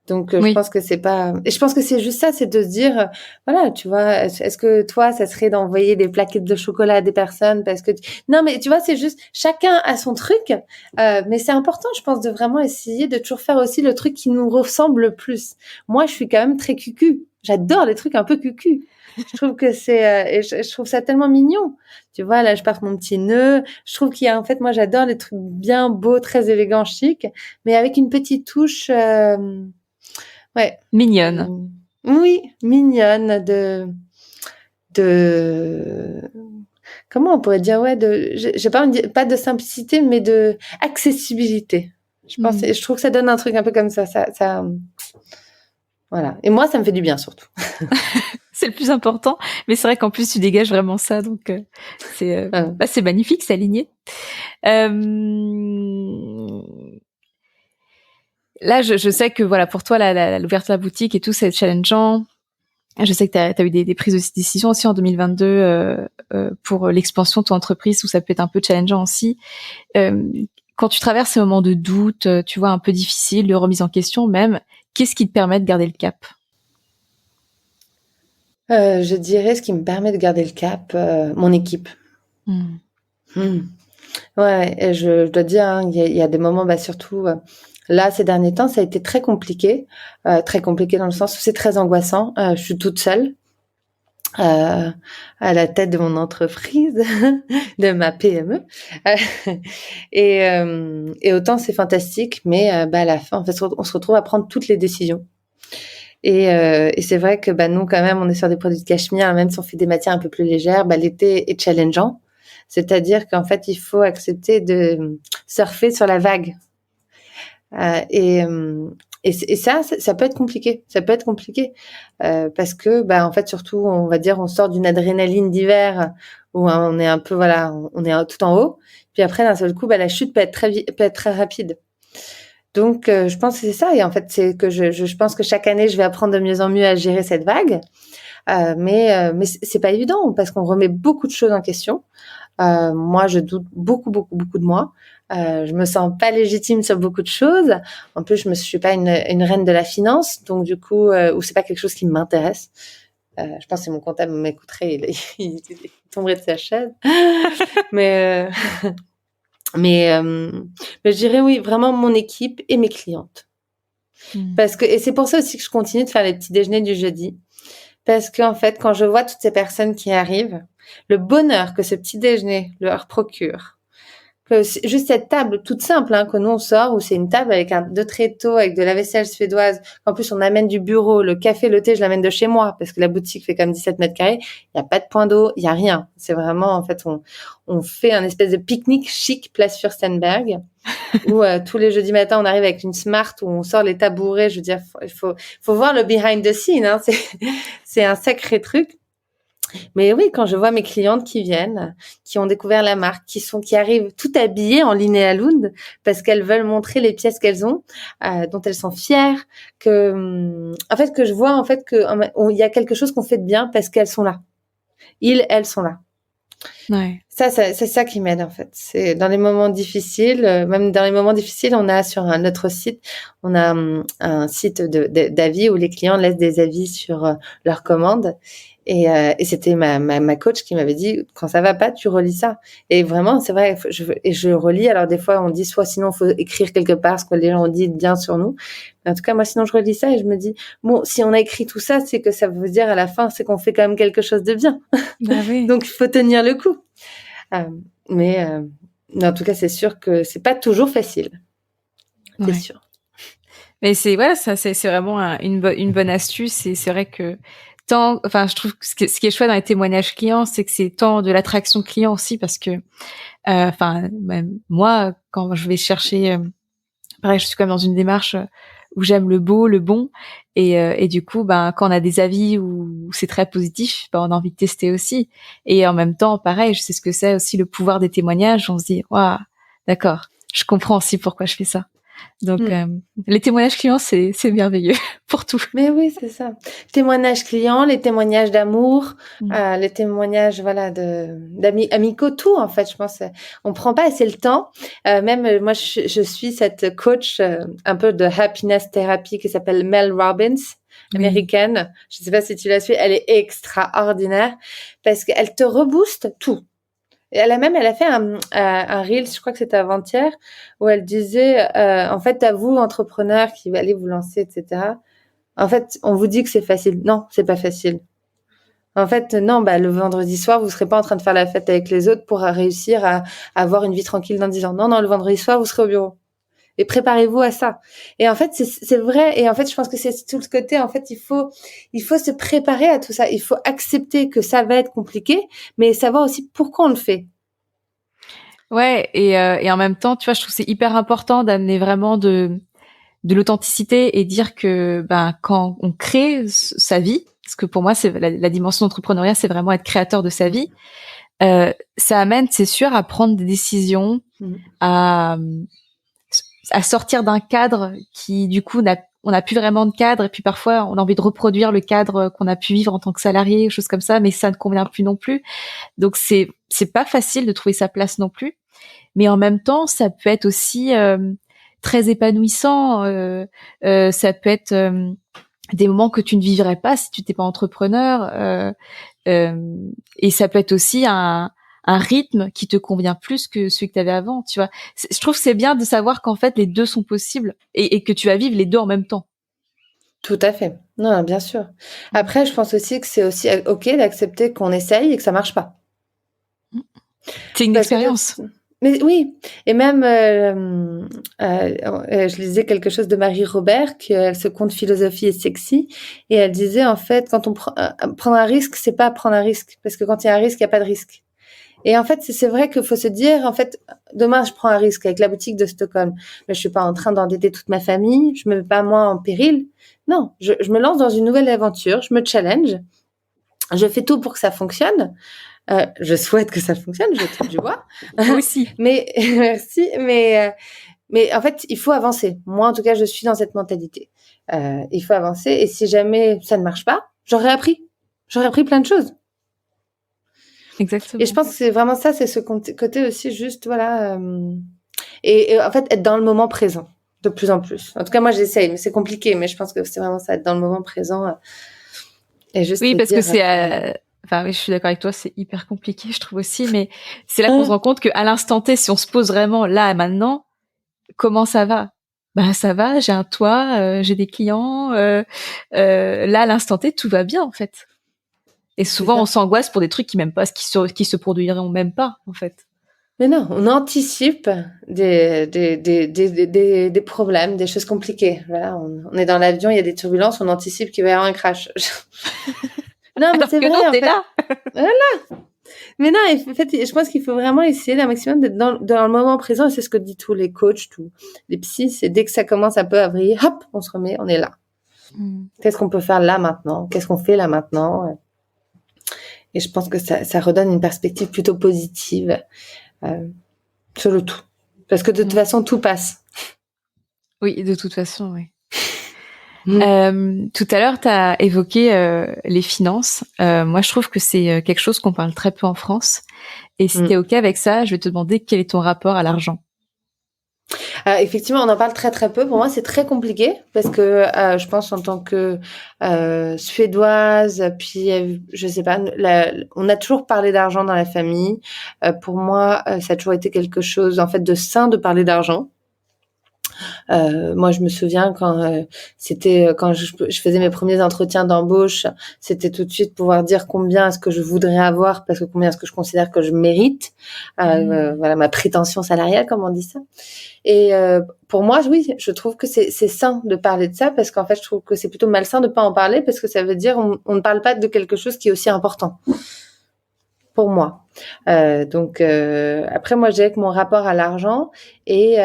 Donc, Oui. je pense que c'est pas, et je pense que c'est juste ça, c'est de se dire, voilà, tu vois, est-ce que toi, ça serait d'envoyer des plaquettes de chocolat à des personnes parce que, non, mais tu vois, c'est juste, chacun a son truc, mais c'est important, je pense, de vraiment essayer de toujours faire aussi le truc qui nous ressemble le plus. Moi, je suis quand même très cucu. J'adore les trucs un peu cucu. Je trouve que et je trouve ça tellement mignon. Tu vois, là, je porte mon petit nœud. Je trouve en fait, moi, j'adore les trucs bien beaux, très élégants, chic, mais avec une petite touche, ouais. Mignonne. Oui, mignonne comment on pourrait dire, ouais, j'ai pas envie de pas de simplicité, mais de accessibilité. Je trouve que ça donne un truc un peu comme ça, voilà. Et moi, ça me fait du bien surtout. C'est le plus important. Mais c'est vrai qu'en plus, tu dégages vraiment ça. Donc, Ouais. c'est magnifique, c'est aligné. Euh, Là, je sais que voilà, pour toi, l'ouverture de la boutique et tout, c'est challengeant. Je sais que tu as eu des prises de décision aussi en 2022 pour l'expansion de ton entreprise, où ça peut être un peu challengeant aussi. Euh, Quand tu traverses ces moments de doute, tu vois, un peu difficiles, de remise en question même, qu'est-ce qui te permet de garder le cap? Je dirais ce qui me permet de garder le cap, mon équipe. Hmm. Hmm. Ouais, et je dois dire, hein, il y a des moments, bah, surtout là, ces derniers temps, ça a été très compliqué dans le sens où c'est très angoissant. Je suis toute seule à la tête de mon entreprise, de ma PME. Et autant c'est fantastique, mais bah, à la fin, en fait, on se retrouve à prendre toutes les décisions. Et c'est vrai que bah, nous, quand même, on est sur des produits de cachemire, même si on fait des matières un peu plus légères, bah, l'été est challengeant. C'est-à-dire qu'en fait, il faut accepter de surfer sur la vague. Euh, et, euh, et ça peut être compliqué. Ça peut être compliqué parce que, bah, en fait, surtout, on va dire, on sort d'une adrénaline d'hiver où on est un peu, voilà, on est tout en haut. Puis après, d'un seul coup, bah, la chute peut être très rapide. Donc, je pense que c'est ça. Et en fait, c'est que je pense que chaque année, je vais apprendre de mieux en mieux à gérer cette vague. Mais c'est pas évident parce qu'on remet beaucoup de choses en question. Moi, je doute beaucoup de moi. Je me sens pas légitime sur beaucoup de choses. En plus, je suis pas une reine de la finance, donc du coup, ou c'est pas quelque chose qui m'intéresse. Je pense que mon comptable m'écouterait, il tomberait de sa chaise. Mais, euh, mais, euh, mais je dirais oui, vraiment mon équipe et mes clientes. Hmm. Parce que, et c'est pour ça aussi que je continue de faire les petits déjeuners du jeudi. Parce qu'en fait, quand je vois toutes ces personnes qui arrivent, le bonheur que ce petit déjeuner leur procure, que juste cette table toute simple hein, que nous on sort, où c'est une table avec deux tréteaux, avec de la vaisselle suédoise, en plus on amène du bureau, le café, le thé, je l'amène de chez moi, parce que la boutique fait comme 17 mètres carrés, il n'y a pas de point d'eau, il n'y a rien. C'est vraiment, en fait, on fait un espèce de pique-nique chic, place Furstenberg, où tous les jeudis matins, on arrive avec une Smart, où on sort les tabourets, je veux dire, il faut voir le behind the scene, hein, c'est un sacré truc. Mais oui, quand je vois mes clientes qui viennent, qui ont découvert la marque, qui arrivent tout habillées en Linnea Lund parce qu'elles veulent montrer les pièces qu'elles ont, dont elles sont fières, en fait, que je vois en fait que il y a quelque chose qu'on fait de bien parce qu'elles sont là. Elles sont là. Ouais. Ça, c'est ça qui m'aide en fait. C'est dans les moments difficiles, même dans les moments difficiles, on a sur notre site, on a un site d'avis où les clients laissent des avis sur leurs commandes. Et c'était ma coach qui m'avait dit quand ça va pas, tu relis ça. Et vraiment, c'est vrai. Je relis. Alors des fois, on dit soit sinon faut écrire quelque part ce que les gens ont dit de bien sur nous. Mais en tout cas, moi, sinon je relis ça et je me dis bon, si on a écrit tout ça, c'est que ça veut dire à la fin, c'est qu'on fait quand même quelque chose de bien. Bah oui. Donc il faut tenir le coup. Euh, mais en tout cas, c'est sûr que c'est pas toujours facile. C'est Ouais. sûr. Mais c'est vraiment une bonne astuce, et c'est vrai que enfin, je trouve que ce qui est chouette dans les témoignages clients, c'est que c'est tant de l'attraction client aussi, parce que, enfin, même moi, quand je vais chercher, pareil, je suis quand même dans une démarche où j'aime le beau, le bon, et du coup, ben, quand on a des avis où c'est très positif, ben, on a envie de tester aussi. Et en même temps, pareil, je sais ce que c'est aussi le pouvoir des témoignages. On se dit, waouh, d'accord, je comprends aussi pourquoi je fais ça. Donc, Mm. les témoignages clients, c'est merveilleux pour tout. Mais oui, c'est ça. Témoignages clients, les témoignages d'amour, Mm. les témoignages voilà d'amis amicaux, tout en fait. Je pense on prend pas assez le temps. Même moi, je suis cette coach un peu de happiness therapy qui s'appelle Mel Robbins, Oui. américaine. Je sais pas si tu la suis. Elle est extraordinaire parce qu'elle te rebooste tout. Et elle a fait un reel, je crois que c'était avant-hier, où elle disait, en fait, à vous, entrepreneurs qui allez vous lancer, etc. En fait, on vous dit que c'est facile. Non, c'est pas facile. En fait, non, bah, le vendredi soir, vous serez pas en train de faire la fête avec les autres pour réussir à avoir une vie tranquille dans 10 ans. Non, le vendredi soir, vous serez au bureau. et préparez-vous à ça. Et en fait, c'est vrai. Et en fait, je pense que c'est tout le côté. En fait, il faut se préparer à tout ça. Il faut accepter que ça va être compliqué, mais savoir aussi pourquoi on le fait. Ouais, et en même temps, tu vois, je trouve que c'est hyper important d'amener vraiment de l'authenticité et dire que ben quand on crée sa vie, parce que pour moi c'est la dimension d'entrepreneuriat, c'est vraiment être créateur de sa vie. Ça amène, c'est sûr, à prendre des décisions, à sortir d'un cadre qui du coup on n'a plus vraiment de cadre, et puis parfois on a envie de reproduire le cadre qu'on a pu vivre en tant que salarié, choses comme ça, mais ça ne convient plus non plus. Donc c'est pas facile de trouver sa place non plus, mais en même temps ça peut être aussi très épanouissant. Ça peut être des moments que tu ne vivrais pas si tu n'étais pas entrepreneur, et ça peut être aussi un rythme qui te convient plus que celui que tu avais avant, tu vois. Je trouve que c'est bien de savoir qu'en fait les deux sont possibles, et que tu vas vivre les deux en même temps. Tout à fait. Non, bien sûr. Après, je pense aussi que c'est aussi OK d'accepter qu'on essaye et que ça marche pas. C'est une Parce que expérience. mais oui, et même je lisais quelque chose de Marie Robert, qu'elle se compte philosophie et sexy, et elle disait en fait quand on prend un risque, c'est pas prendre un risque, parce que quand il y a un risque, il y a pas de risque. Et en fait, c'est vrai qu'il faut se dire, en fait, demain, je prends un risque avec la boutique de Stockholm, mais je suis pas en train d'endetter toute ma famille, je me mets pas moi en péril. Non, je me lance dans une nouvelle aventure, je me challenge, je fais tout pour que ça fonctionne. Je souhaite que ça fonctionne, je touche du bois. Moi aussi. Mais merci, mais en fait, il faut avancer. Moi, en tout cas, je suis dans cette mentalité. Il faut avancer, et si jamais ça ne marche pas, j'aurais appris. J'aurais appris plein de choses. Exactement. Et je pense que c'est vraiment ça, c'est ce côté aussi juste, voilà. Et en fait, être dans le moment présent, de plus en plus. En tout cas, moi, j'essaye, mais c'est compliqué. Mais je pense que c'est vraiment ça, être dans le moment présent. Et juste Oui, parce que dire, c'est enfin oui, je suis d'accord avec toi, c'est hyper compliqué, je trouve aussi, mais c'est là qu'on se rend compte qu'à l'instant T, si on se pose vraiment là maintenant, comment ça va? Bah ça va, j'ai un toit, j'ai des clients, là à l'instant T, tout va bien en fait. Et c'est souvent ça. on s'angoisse pour des trucs qui même pas, qui se produiront même pas en fait. Mais non, on anticipe des problèmes, des choses compliquées. Voilà, on est dans l'avion, il y a des turbulences, on anticipe qu'il va y avoir un crash. Non, mais Alors c'est que non, vrai, en t'es fait. là. Voilà. Mais non, en fait, je pense qu'il faut vraiment essayer d'un maximum d'être dans le moment présent. Et c'est ce que disent tous les coachs, tous les psys. C'est dès que ça commence un peu à vriller, hop, on se remet, on est là. Qu'est-ce qu'on peut faire là maintenant? Qu'est-ce qu'on fait là maintenant? Et je pense que ça redonne une perspective plutôt positive sur le tout. Parce que de toute façon, tout passe. Oui, de toute façon, oui. Mm. Tout à l'heure, tu as évoqué les finances. Moi, je trouve que c'est quelque chose qu'on parle très peu en France. Et si tu es Mm. OK avec ça, je vais te demander quel est ton rapport à l'argent. Effectivement, on en parle très très peu. Pour moi, c'est très compliqué parce que je pense en tant que suédoise, puis je sais pas, on a toujours parlé d'argent dans la famille. Pour moi, ça a toujours été quelque chose en fait de sain de parler d'argent. Moi, je me souviens quand quand je faisais mes premiers entretiens d'embauche, c'était tout de suite pouvoir dire combien est-ce que je voudrais avoir, parce que combien est-ce que je considère que je mérite. Voilà, ma prétention salariale, comme on dit ça. Et pour moi, oui, je trouve que c'est sain de parler de ça, parce qu'en fait, je trouve que c'est plutôt malsain de pas en parler, parce que ça veut dire on ne parle pas de quelque chose qui est aussi important pour moi. Donc après, moi, j'ai avec mon rapport à l'argent et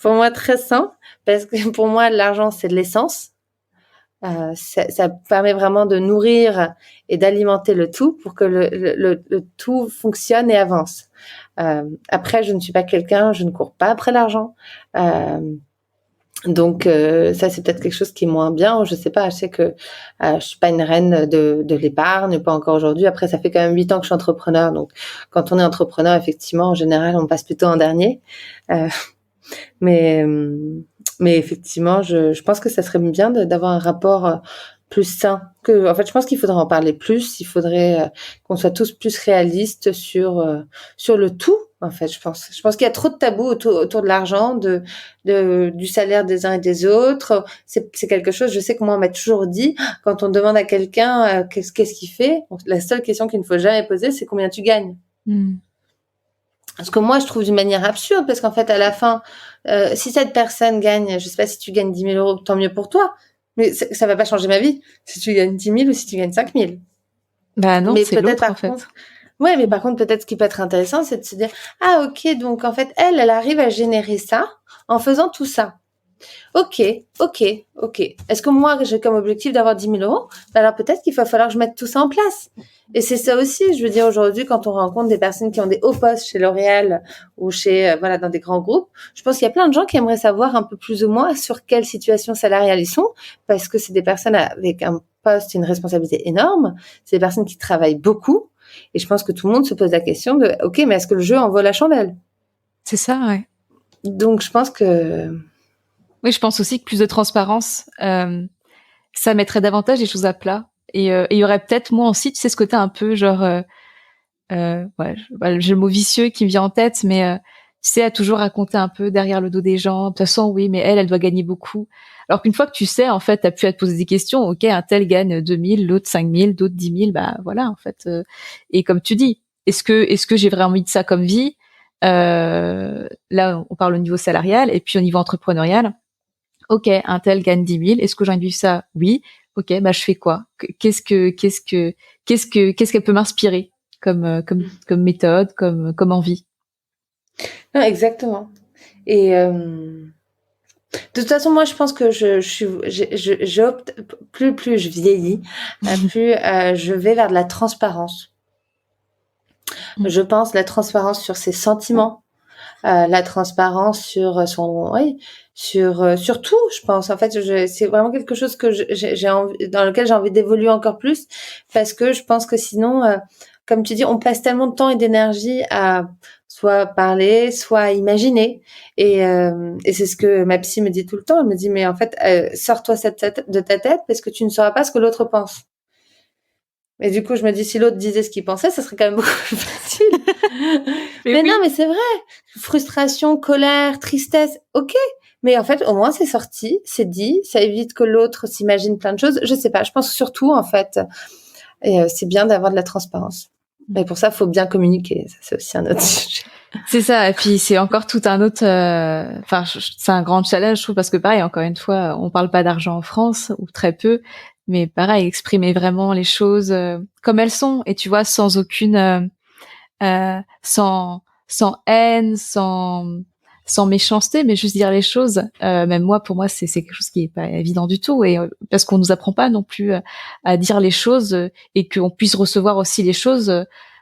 pour moi très sain, parce que pour moi, l'argent c'est de l'essence. Ça permet vraiment de nourrir et d'alimenter le tout pour que le tout fonctionne et avance. Après, je ne suis pas quelqu'un, je ne cours pas après l'argent. Donc ça c'est peut-être quelque chose qui est moins bien, je sais pas, je sais que je suis pas une reine de l'épargne, pas encore aujourd'hui. Après ça fait quand même 8 ans que je suis entrepreneur, donc quand on est entrepreneur effectivement en général on passe plutôt en dernier. Euh, mais mais effectivement je pense que ça serait bien d'avoir un rapport plus sain. En fait je pense qu'il faudrait en parler plus, il faudrait qu'on soit tous plus réalistes sur le tout. En fait, je pense qu'il y a trop de tabous autour de l'argent, du salaire des uns et des autres. C'est quelque chose, je sais que moi, on m'a toujours dit, quand on demande à quelqu'un qu'est-ce qu'il fait, la seule question qu'il ne faut jamais poser, c'est combien tu gagnes. Ce que moi, je trouve d'une manière absurde, parce qu'en fait, à la fin, si cette personne gagne, je sais pas si tu gagnes 10 000 euros, tant mieux pour toi, mais ça va pas changer ma vie si tu gagnes 10 000 ou si tu gagnes 5 000. Bah non, Mais c'est peut-être l'autre en par fait. contre, ouais, mais par contre, peut-être ce qui peut être intéressant, c'est de se dire, ah ok, donc en fait, elle arrive à générer ça en faisant tout ça. Ok, ok, ok. Est-ce que moi, j'ai comme objectif d'avoir 10 000 euros? Ben alors peut-être qu'il va falloir que je mette tout ça en place. Et c'est ça aussi, je veux dire, aujourd'hui, quand on rencontre des personnes qui ont des hauts postes chez L'Oréal ou chez, voilà, dans des grands groupes, je pense qu'il y a plein de gens qui aimeraient savoir un peu plus ou moins sur quelle situation salariale ils sont, parce que c'est des personnes avec un poste, une responsabilité énorme, c'est des personnes qui travaillent beaucoup, et je pense que tout le monde se pose la question de, ok, mais est-ce que le jeu en vaut la chandelle? C'est ça, ouais. Donc, je pense que, Oui, je pense aussi que plus de transparence, ça mettrait davantage les choses à plat. Et il y aurait peut-être, moi aussi, tu sais, ce côté un peu genre, ouais, j'ai le mot vicieux qui me vient en tête, mais tu sais, à toujours raconter un peu derrière le dos des gens. De toute façon, oui, mais elle doit gagner beaucoup. Alors qu'une fois que tu sais, en fait, t'as pu à te poser des questions. Ok, un tel gagne 2000, l'autre 5000, d'autres 10 000. Bah voilà, en fait. Et comme tu dis, est-ce que j'ai vraiment envie de ça comme vie? Là, on parle au niveau salarial et puis au niveau entrepreneurial. Ok, un tel gagne 10 000. Est-ce que j'ai envie de vivre ça? Oui. Ok, bah je fais quoi? Qu'est-ce qu'elle peut m'inspirer comme méthode, comme envie? non, exactement. Et de toute façon, moi, je pense que j'opte plus je vieillis, plus je vais vers de la transparence. Je pense la transparence sur ses sentiments, la transparence sur son, oui, sur tout. Je pense. En fait, c'est vraiment quelque chose que j'ai envie, dans lequel j'ai envie d'évoluer encore plus, parce que je pense que sinon, comme tu dis, on passe tellement de temps et d'énergie à soit parler, soit imaginer. Et c'est ce que ma psy me dit tout le temps. Elle me dit, mais en fait, sors-toi de ta tête parce que tu ne sauras pas ce que l'autre pense. Et du coup, je me dis, si l'autre disait ce qu'il pensait, ça serait quand même beaucoup plus facile. Mais Mais non, oui, mais c'est vrai. Frustration, colère, tristesse, ok. Mais en fait, au moins, c'est sorti, c'est dit, ça évite que l'autre s'imagine plein de choses. Je sais pas, je pense surtout, en fait, et c'est bien d'avoir de la transparence. Et pour ça, il faut bien communiquer. Ça, c'est aussi un autre sujet. c'est ça. Et puis c'est encore tout un autre. Enfin, c'est un grand challenge, je trouve, parce que pareil, encore une fois, on parle pas d'argent en France ou très peu, mais pareil, exprimer vraiment les choses comme elles sont. Et tu vois, sans aucune, sans haine, sans méchanceté, mais juste dire les choses. Même moi, pour moi, c'est quelque chose qui est pas évident du tout, et parce qu'on nous apprend pas non plus à dire les choses et qu'on puisse recevoir aussi les choses.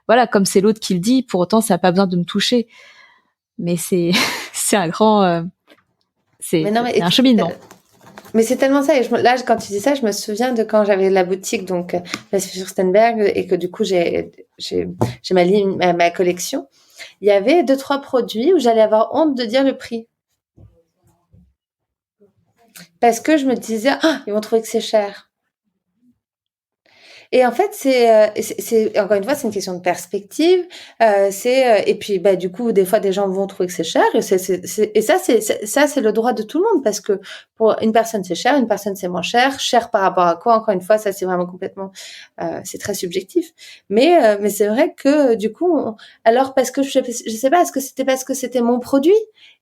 Voilà, comme c'est l'autre qui le dit. Pour autant, ça n'a pas besoin de me toucher. Mais c'est c'est un grand, Mais non, c'est un cheminement. mais c'est tellement ça. Et là, quand tu dis ça, je me souviens de quand j'avais la boutique, donc, la Furstenberg, et que du coup, j'ai ma ligne, ma collection. Il y avait deux, trois produits où j'allais avoir honte de dire le prix. Parce que je me disais, ah, ils vont trouver que c'est cher. Et en fait, encore une fois, c'est une question de perspective. Et puis bah du coup, des fois, des gens vont trouver que c'est cher. Et ça, c'est le droit de tout le monde, parce que pour une personne c'est cher, une personne c'est moins cher. Cher par rapport à quoi? Encore une fois, ça c'est vraiment complètement, c'est très subjectif. Mais c'est vrai que du coup, alors parce que je sais pas, est-ce que c'était parce que c'était mon produit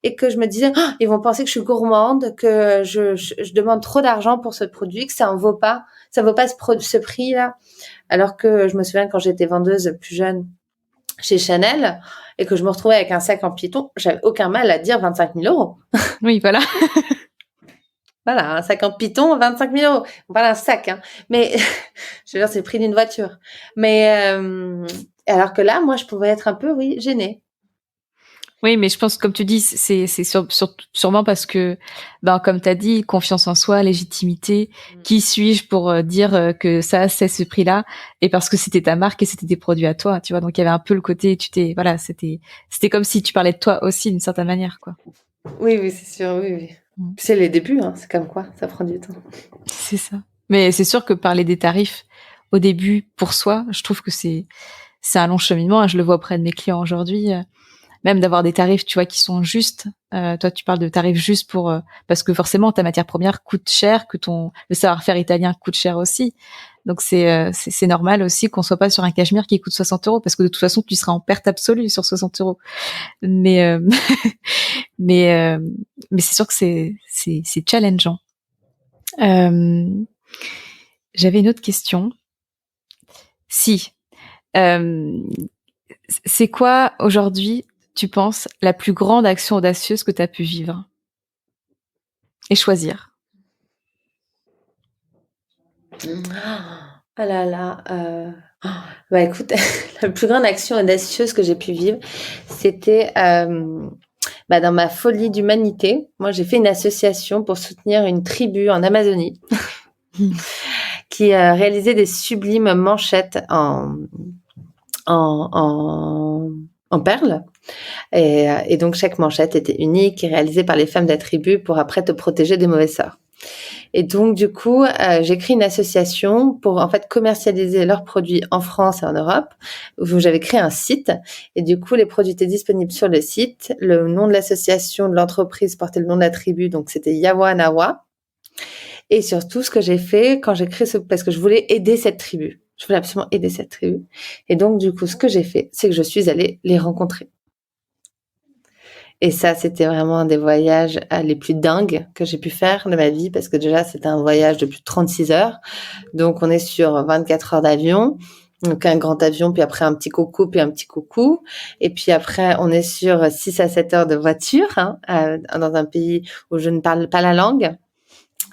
et que je me disais, ah, ils vont penser que je suis gourmande, que je demande trop d'argent pour ce produit, que ça en vaut pas. Ça vaut pas ce prix-là. Alors que je me souviens quand j'étais vendeuse plus jeune chez Chanel et que je me retrouvais avec un sac en piton, j'avais aucun mal à dire 25 000 euros. Oui, voilà. Voilà, un sac en piton, 25 000 euros. On parle d'un sac, hein. Mais, je veux dire, c'est le prix d'une voiture. Mais, alors que là, moi, je pouvais être un peu, oui, gênée. Oui, mais je pense, comme tu dis, sûrement parce que, ben, comme tu as dit, confiance en soi, légitimité, qui suis-je pour dire que ça, c'est ce prix-là, et parce que c'était ta marque et c'était des produits à toi, tu vois. Donc il y avait un peu le côté, voilà, c'était comme si tu parlais de toi aussi d'une certaine manière, quoi. Oui, oui, c'est sûr, oui, oui. Mm. C'est les débuts, hein. C'est comme quoi, ça prend du temps. C'est ça. Mais c'est sûr que parler des tarifs au début pour soi, je trouve que c'est un long cheminement, hein. Je le vois auprès de mes clients aujourd'hui. Même d'avoir des tarifs, tu vois, qui sont justes. Toi, tu parles de tarifs justes parce que forcément ta matière première coûte cher, que le savoir-faire italien coûte cher aussi. Donc c'est normal aussi qu'on soit pas sur un cachemire qui coûte 60 euros, parce que de toute façon tu seras en perte absolue sur 60 euros. Mais mais mais c'est sûr que c'est challengeant. J'avais une autre question. Si c'est quoi aujourd'hui, tu penses, la plus grande action audacieuse que tu as pu vivre et choisir? Ah là là, bah écoute, la plus grande action audacieuse que j'ai pu vivre, c'était dans ma folie d'humanité. Moi, j'ai fait une association pour soutenir une tribu en Amazonie qui réalisait des sublimes manchettes en perles. Et donc, chaque manchette était unique et réalisée par les femmes de la tribu pour après te protéger des mauvais sorts. Et donc, du coup, j'ai créé une association pour en fait commercialiser leurs produits en France et en Europe, où j'avais créé un site. Et du coup, les produits étaient disponibles sur le site. Le nom de l'association, de l'entreprise portait le nom de la tribu, donc c'était Yawanawa. Et surtout, ce que j'ai fait quand j'ai créé parce que je voulais aider cette tribu. Je voulais absolument aider cette tribu. Et donc, du coup, ce que j'ai fait, c'est que je suis allée les rencontrer. Et ça, c'était vraiment un des voyages les plus dingues que j'ai pu faire de ma vie, parce que déjà, c'était un voyage de plus de 36 heures. Donc, on est sur 24 heures d'avion. Donc, un grand avion, puis après un petit coucou, puis un petit coucou. Et puis après, on est sur 6 à 7 heures de voiture, dans un pays où je ne parle pas la langue.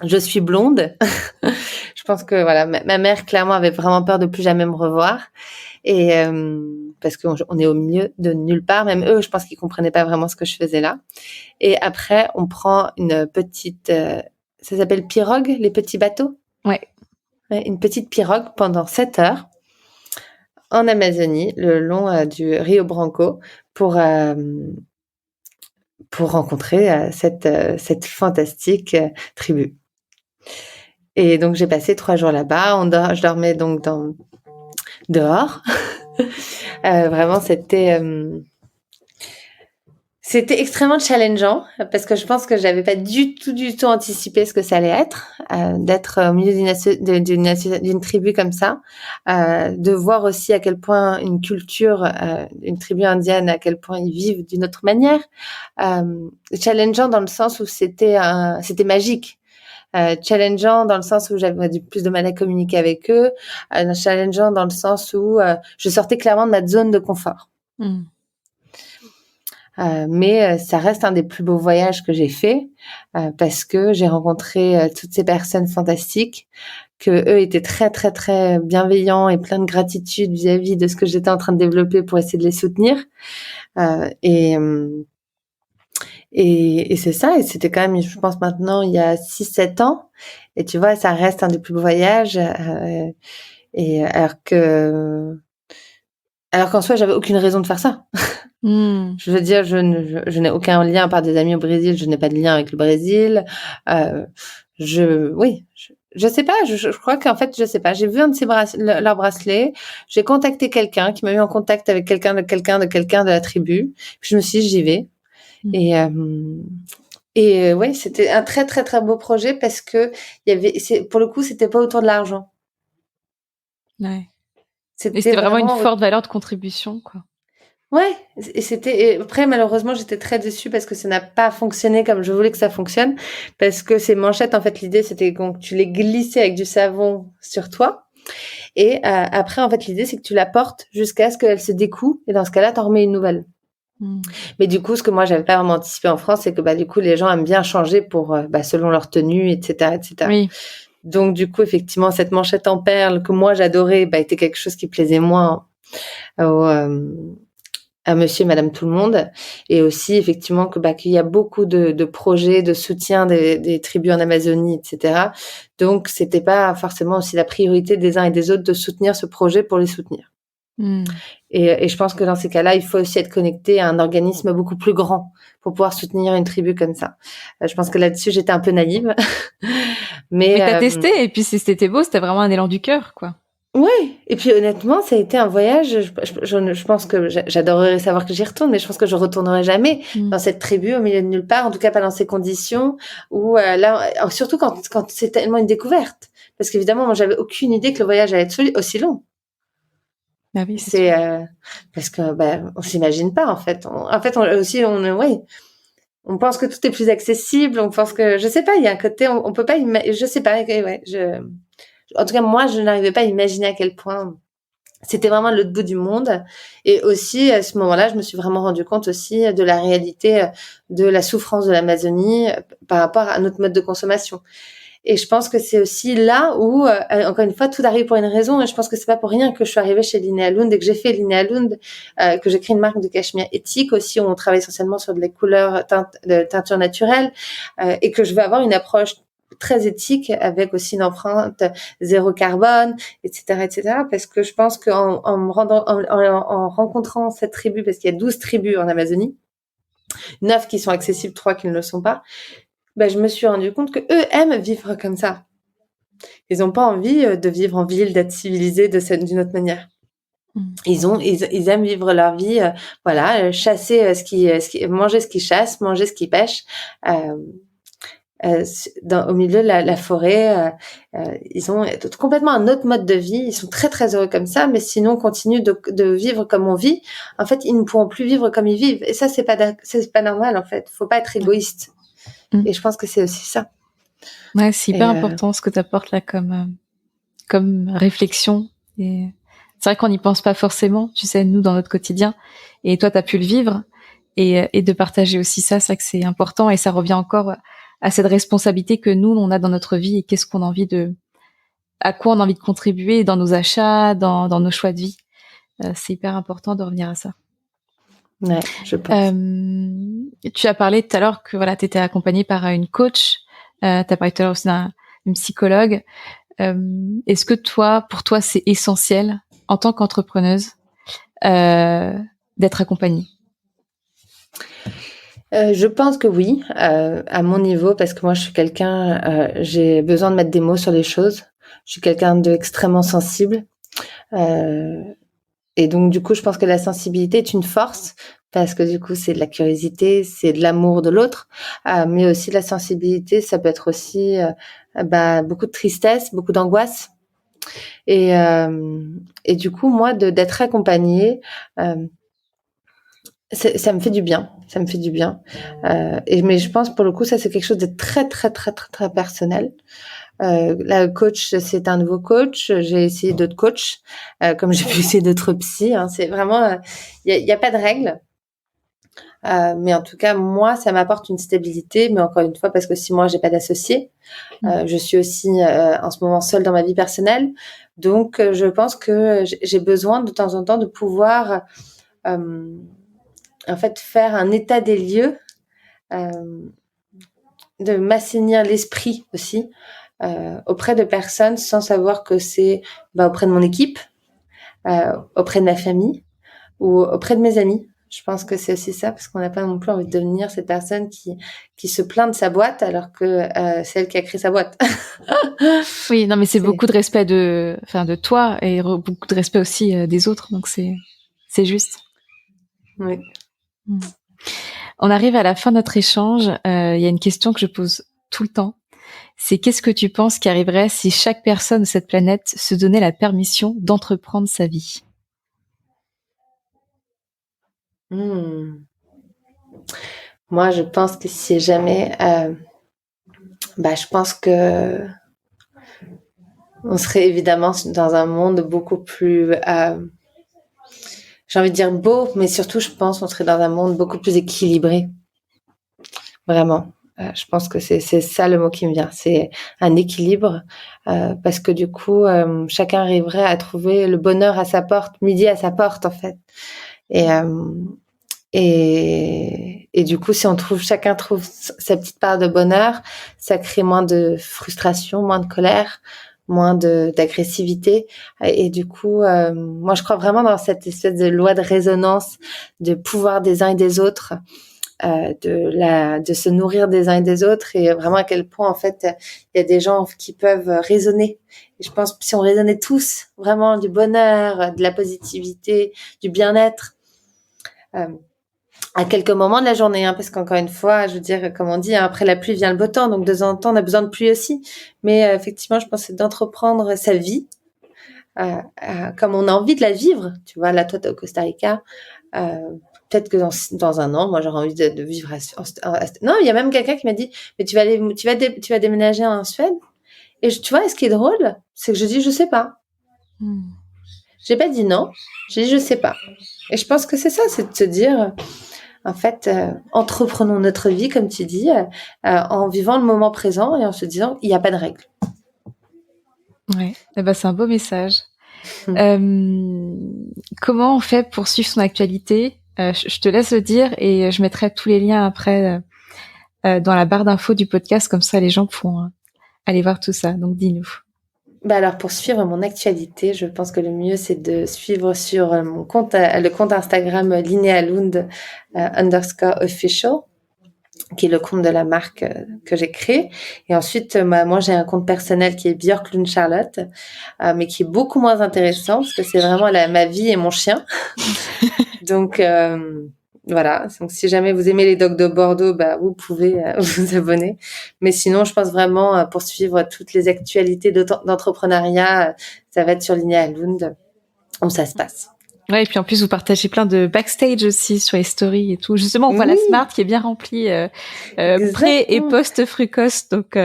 Je suis blonde. Je pense que voilà, ma mère clairement avait vraiment peur de plus jamais me revoir, et parce qu'on est au milieu de nulle part. Même eux, je pense qu'ils comprenaient pas vraiment ce que je faisais là. Et après, on prend une petite, ça s'appelle pirogue, les petits bateaux. Ouais, une petite pirogue pendant 7 heures en Amazonie, le long du Rio Branco, pour rencontrer cette fantastique tribu. Et donc, j'ai passé 3 jours là-bas. Je dormais donc dehors. Vraiment, c'était extrêmement challengeant, parce que je pense que j'avais pas du tout anticipé ce que ça allait être, d'être au milieu d'une tribu comme ça, de voir aussi à quel point une culture, une tribu indienne, à quel point ils vivent d'une autre manière. Challengeant dans le sens où c'était magique. Challengeant dans le sens où j'avais plus de mal à communiquer avec eux, challengeant dans le sens où je sortais clairement de ma zone de confort. Mais ça reste un des plus beaux voyages que j'ai fait, parce que j'ai rencontré toutes ces personnes fantastiques, que eux étaient très très très bienveillants et plein de gratitude vis-à-vis de ce que j'étais en train de développer pour essayer de les soutenir. Et c'est ça, et c'était quand même, je pense maintenant, il y a 6-7 ans. Et tu vois, ça reste un des plus beaux voyages. Et alors qu'en soi, j'avais aucune raison de faire ça. Je veux dire, je n'ai aucun lien, à part des amis au Brésil, je n'ai pas de lien avec le Brésil. Je sais pas, je crois qu'en fait, je sais pas, j'ai vu un de leurs bracelets, j'ai contacté quelqu'un qui m'a mis en contact avec quelqu'un de la tribu, puis je me suis dit, j'y vais. Et ouais, c'était un très très très beau projet, parce que pour le coup, c'était pas autour de l'argent. Ouais. C'était vraiment une forte valeur de contribution, quoi. Ouais, et après, malheureusement, j'étais très déçue parce que ça n'a pas fonctionné comme je voulais que ça fonctionne, parce que ces manchettes, en fait, l'idée, c'était que tu les glissais avec du savon sur toi, et après, en fait, l'idée, c'est que tu la portes jusqu'à ce qu'elle se découle, et dans ce cas-là, t'en remets une nouvelle. Mais du coup, ce que moi, j'avais pas vraiment anticipé en France, c'est que du coup, les gens aiment bien changer pour selon leur tenue, etc., etc. Oui. Donc, du coup, effectivement, cette manchette en perles que moi, j'adorais, était quelque chose qui plaisait moins à monsieur et madame tout le monde. Et aussi, effectivement, qu'il y a beaucoup de projets de soutien des tribus en Amazonie, etc. Donc, c'était pas forcément aussi la priorité des uns et des autres de soutenir ce projet pour les soutenir. Et je pense que dans ces cas-là, il faut aussi être connecté à un organisme beaucoup plus grand pour pouvoir soutenir une tribu comme ça. Je pense que là-dessus, j'étais un peu naïve. Mais t'as testé, et puis c'était beau, c'était vraiment un élan du cœur, quoi. Ouais, et puis honnêtement, ça a été un voyage. Je pense que j'adorerais savoir que j'y retourne, mais je pense que je retournerai jamais dans cette tribu au milieu de nulle part, en tout cas pas dans ces conditions où là, surtout quand c'est tellement une découverte. parce qu'évidemment, moi, j'avais aucune idée que le voyage allait être aussi long. Ah oui, C'est parce que on s'imagine pas en fait. On pense que tout est plus accessible. On pense que je sais pas. Il y a un côté on peut pas. Je sais pas. Ouais, en tout cas moi je n'arrivais pas à imaginer à quel point c'était vraiment l'autre bout du monde. Et aussi à ce moment-là, je me suis vraiment rendu compte aussi de la réalité de la souffrance de l'Amazonie par rapport à notre mode de consommation. Et je pense que c'est aussi là où, encore une fois, tout arrive pour une raison. Et je pense que c'est pas pour rien que je suis arrivée chez Linnea Lund et que j'ai fait Linnea Lund, que j'ai créé une marque de cachemire éthique aussi, où on travaille essentiellement sur des couleurs de teinture naturelle, et que je veux avoir une approche très éthique avec aussi une empreinte zéro carbone, etc., etc. Parce que je pense en rencontrant cette tribu, parce qu'il y a 12 tribus en Amazonie, 9 qui sont accessibles, 3 qui ne le sont pas, je me suis rendu compte que eux aiment vivre comme ça. Ils n'ont pas envie de vivre en ville, d'être civilisés d'une autre manière. Ils aiment vivre leur vie, chasser manger ce qu'ils chassent, manger ce qu'ils pêchent, au milieu de la forêt. Ils ont complètement un autre mode de vie. Ils sont très très heureux comme ça, mais sinon on continue de vivre comme on vit. En fait, ils ne pourront plus vivre comme ils vivent. Et ça, c'est pas normal en fait. Faut pas être égoïste. Et je pense que c'est aussi ça. Ouais, c'est hyper important ce que tu apportes là comme réflexion. Et c'est vrai qu'on n'y pense pas forcément, tu sais, nous, dans notre quotidien. Et toi, tu as pu le vivre. Et de partager aussi ça, c'est vrai que c'est important. Et ça revient encore à cette responsabilité que nous, on a dans notre vie et qu'est-ce qu'on a envie à quoi on a envie de contribuer dans nos achats, dans nos choix de vie. C'est hyper important de revenir à ça. Ouais, je pense. Tu as parlé tout à l'heure que tu étais accompagnée par une coach. Tu as parlé tout à l'heure aussi d'une psychologue. Est-ce que pour toi, c'est essentiel en tant qu'entrepreneuse d'être accompagnée? Je pense que oui, à mon niveau, parce que moi, je suis j'ai besoin de mettre des mots sur les choses. Je suis quelqu'un d'extrêmement sensible. Et donc, du coup, je pense que la sensibilité est une force parce que du coup, c'est de la curiosité, c'est de l'amour de l'autre, mais aussi la sensibilité, ça peut être aussi beaucoup de tristesse, beaucoup d'angoisse. Et du coup, moi, d'être accompagnée, ça me fait du bien. Ça me fait du bien. Mais je pense, pour le coup, ça, c'est quelque chose de très, très, très, très, très personnel. La coach, c'est un nouveau coach. J'ai essayé d'autres coachs, comme j'ai pu essayer d'autres psys. Hein. C'est vraiment, y a pas de règle. Mais en tout cas, moi, ça m'apporte une stabilité. Mais encore une fois, parce que si moi, j'ai pas d'associé, je suis aussi en ce moment seule dans ma vie personnelle. Donc, je pense que j'ai besoin de temps en temps de pouvoir, en fait, faire un état des lieux, de m'assainir l'esprit aussi. Auprès de personnes sans savoir que c'est auprès de mon équipe, auprès de ma famille ou auprès de mes amis. Je pense que c'est aussi ça, parce qu'on n'a pas non plus envie de devenir cette personne qui se plaint de sa boîte alors que c'est elle qui a créé sa boîte. Oui, non, mais c'est beaucoup de respect de toi et beaucoup de respect aussi des autres, donc c'est juste. Oui. On arrive à la fin de notre échange. Il y a une question que je pose tout le temps. C'est qu'est-ce que tu penses qui arriverait si chaque personne de cette planète se donnait la permission d'entreprendre sa vie? Moi, je pense que si jamais, je pense que on serait évidemment dans un monde beaucoup plus, j'ai envie de dire beau, mais surtout, je pense qu'on serait dans un monde beaucoup plus équilibré. Vraiment. Je pense que c'est ça le mot qui me vient. C'est un équilibre, parce que du coup, chacun arriverait à trouver le bonheur à sa porte, midi à sa porte, en fait. Et du coup, si chacun trouve sa petite part de bonheur, ça crée moins de frustration, moins de colère, moins d'agressivité. Et du coup, moi, je crois vraiment dans cette espèce de loi de résonance, de pouvoir des uns et des autres, de se nourrir des uns et des autres, et vraiment à quel point, en fait, il y a des gens qui peuvent raisonner. Et je pense que si on raisonnait tous vraiment du bonheur, de la positivité, du bien-être, à quelques moments de la journée, parce qu'encore une fois, je veux dire, comme on dit, après la pluie vient le beau temps, donc de temps en temps, on a besoin de pluie aussi. Mais effectivement, je pense que c'est d'entreprendre sa vie comme on a envie de la vivre. Tu vois, là, toi, t'es au Costa Rica. Peut-être que dans un an, moi, j'aurais envie de vivre Non, il y a même quelqu'un qui m'a dit, mais tu vas déménager en Suède. Et tu vois, ce qui est drôle, c'est que je dis, je sais pas. J'ai pas dit non. J'ai dit, je sais pas. Et je pense que c'est ça, c'est de se dire, en fait, entreprenons notre vie, comme tu dis, en vivant le moment présent et en se disant, il n'y a pas de règles. Ouais, c'est un beau message. Comment on fait pour suivre son actualité? Je te laisse le dire et je mettrai tous les liens après dans la barre d'infos du podcast, comme ça les gens pourront aller voir tout ça. Donc dis-nous. Alors pour suivre mon actualité, je pense que le mieux c'est de suivre sur mon compte, le compte Instagram Linealund _official, qui est le compte de la marque que j'ai créé. Et ensuite, moi j'ai un compte personnel qui est Björklund Charlotte, mais qui est beaucoup moins intéressant parce que c'est vraiment ma vie et mon chien. Donc voilà, donc si jamais vous aimez les dogs de Bordeaux, vous pouvez vous abonner. Mais sinon, je pense vraiment pour suivre toutes les actualités d'entrepreneuriat, ça va être sur Linealund où ça se passe. Ouais, et puis en plus vous partagez plein de backstage aussi sur les stories et tout. Justement, on voit la Smart qui est bien remplie pré et post Frucos, donc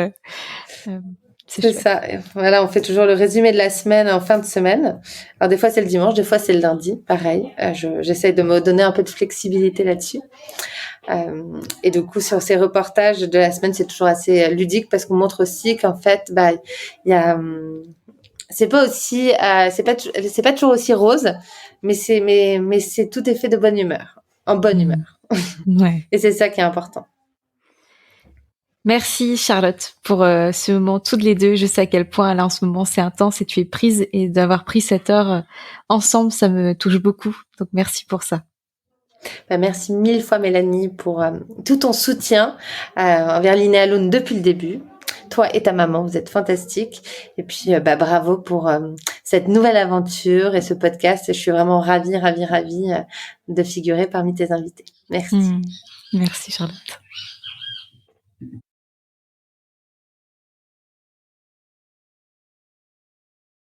c'est ça. Voilà, on fait toujours le résumé de la semaine en fin de semaine. Alors des fois c'est le dimanche, des fois c'est le lundi, pareil. J'essaie de me donner un peu de flexibilité là-dessus. Et du coup sur ces reportages de la semaine, c'est toujours assez ludique parce qu'on montre aussi qu'en fait, il y a c'est pas aussi c'est pas toujours aussi rose, mais c'est tout est fait de bonne humeur, en bonne humeur. Ouais. Et c'est ça qui est important. Merci Charlotte pour ce moment toutes les deux. Je sais à quel point là en ce moment c'est intense et tu es prise, et d'avoir pris cette heure ensemble, ça me touche beaucoup. Donc merci pour ça. Merci mille fois Mélanie pour tout ton soutien envers Linealund depuis le début. Toi et ta maman, vous êtes fantastiques. Et puis bravo pour cette nouvelle aventure et ce podcast. Je suis vraiment ravie de figurer parmi tes invités. Merci. Merci Charlotte.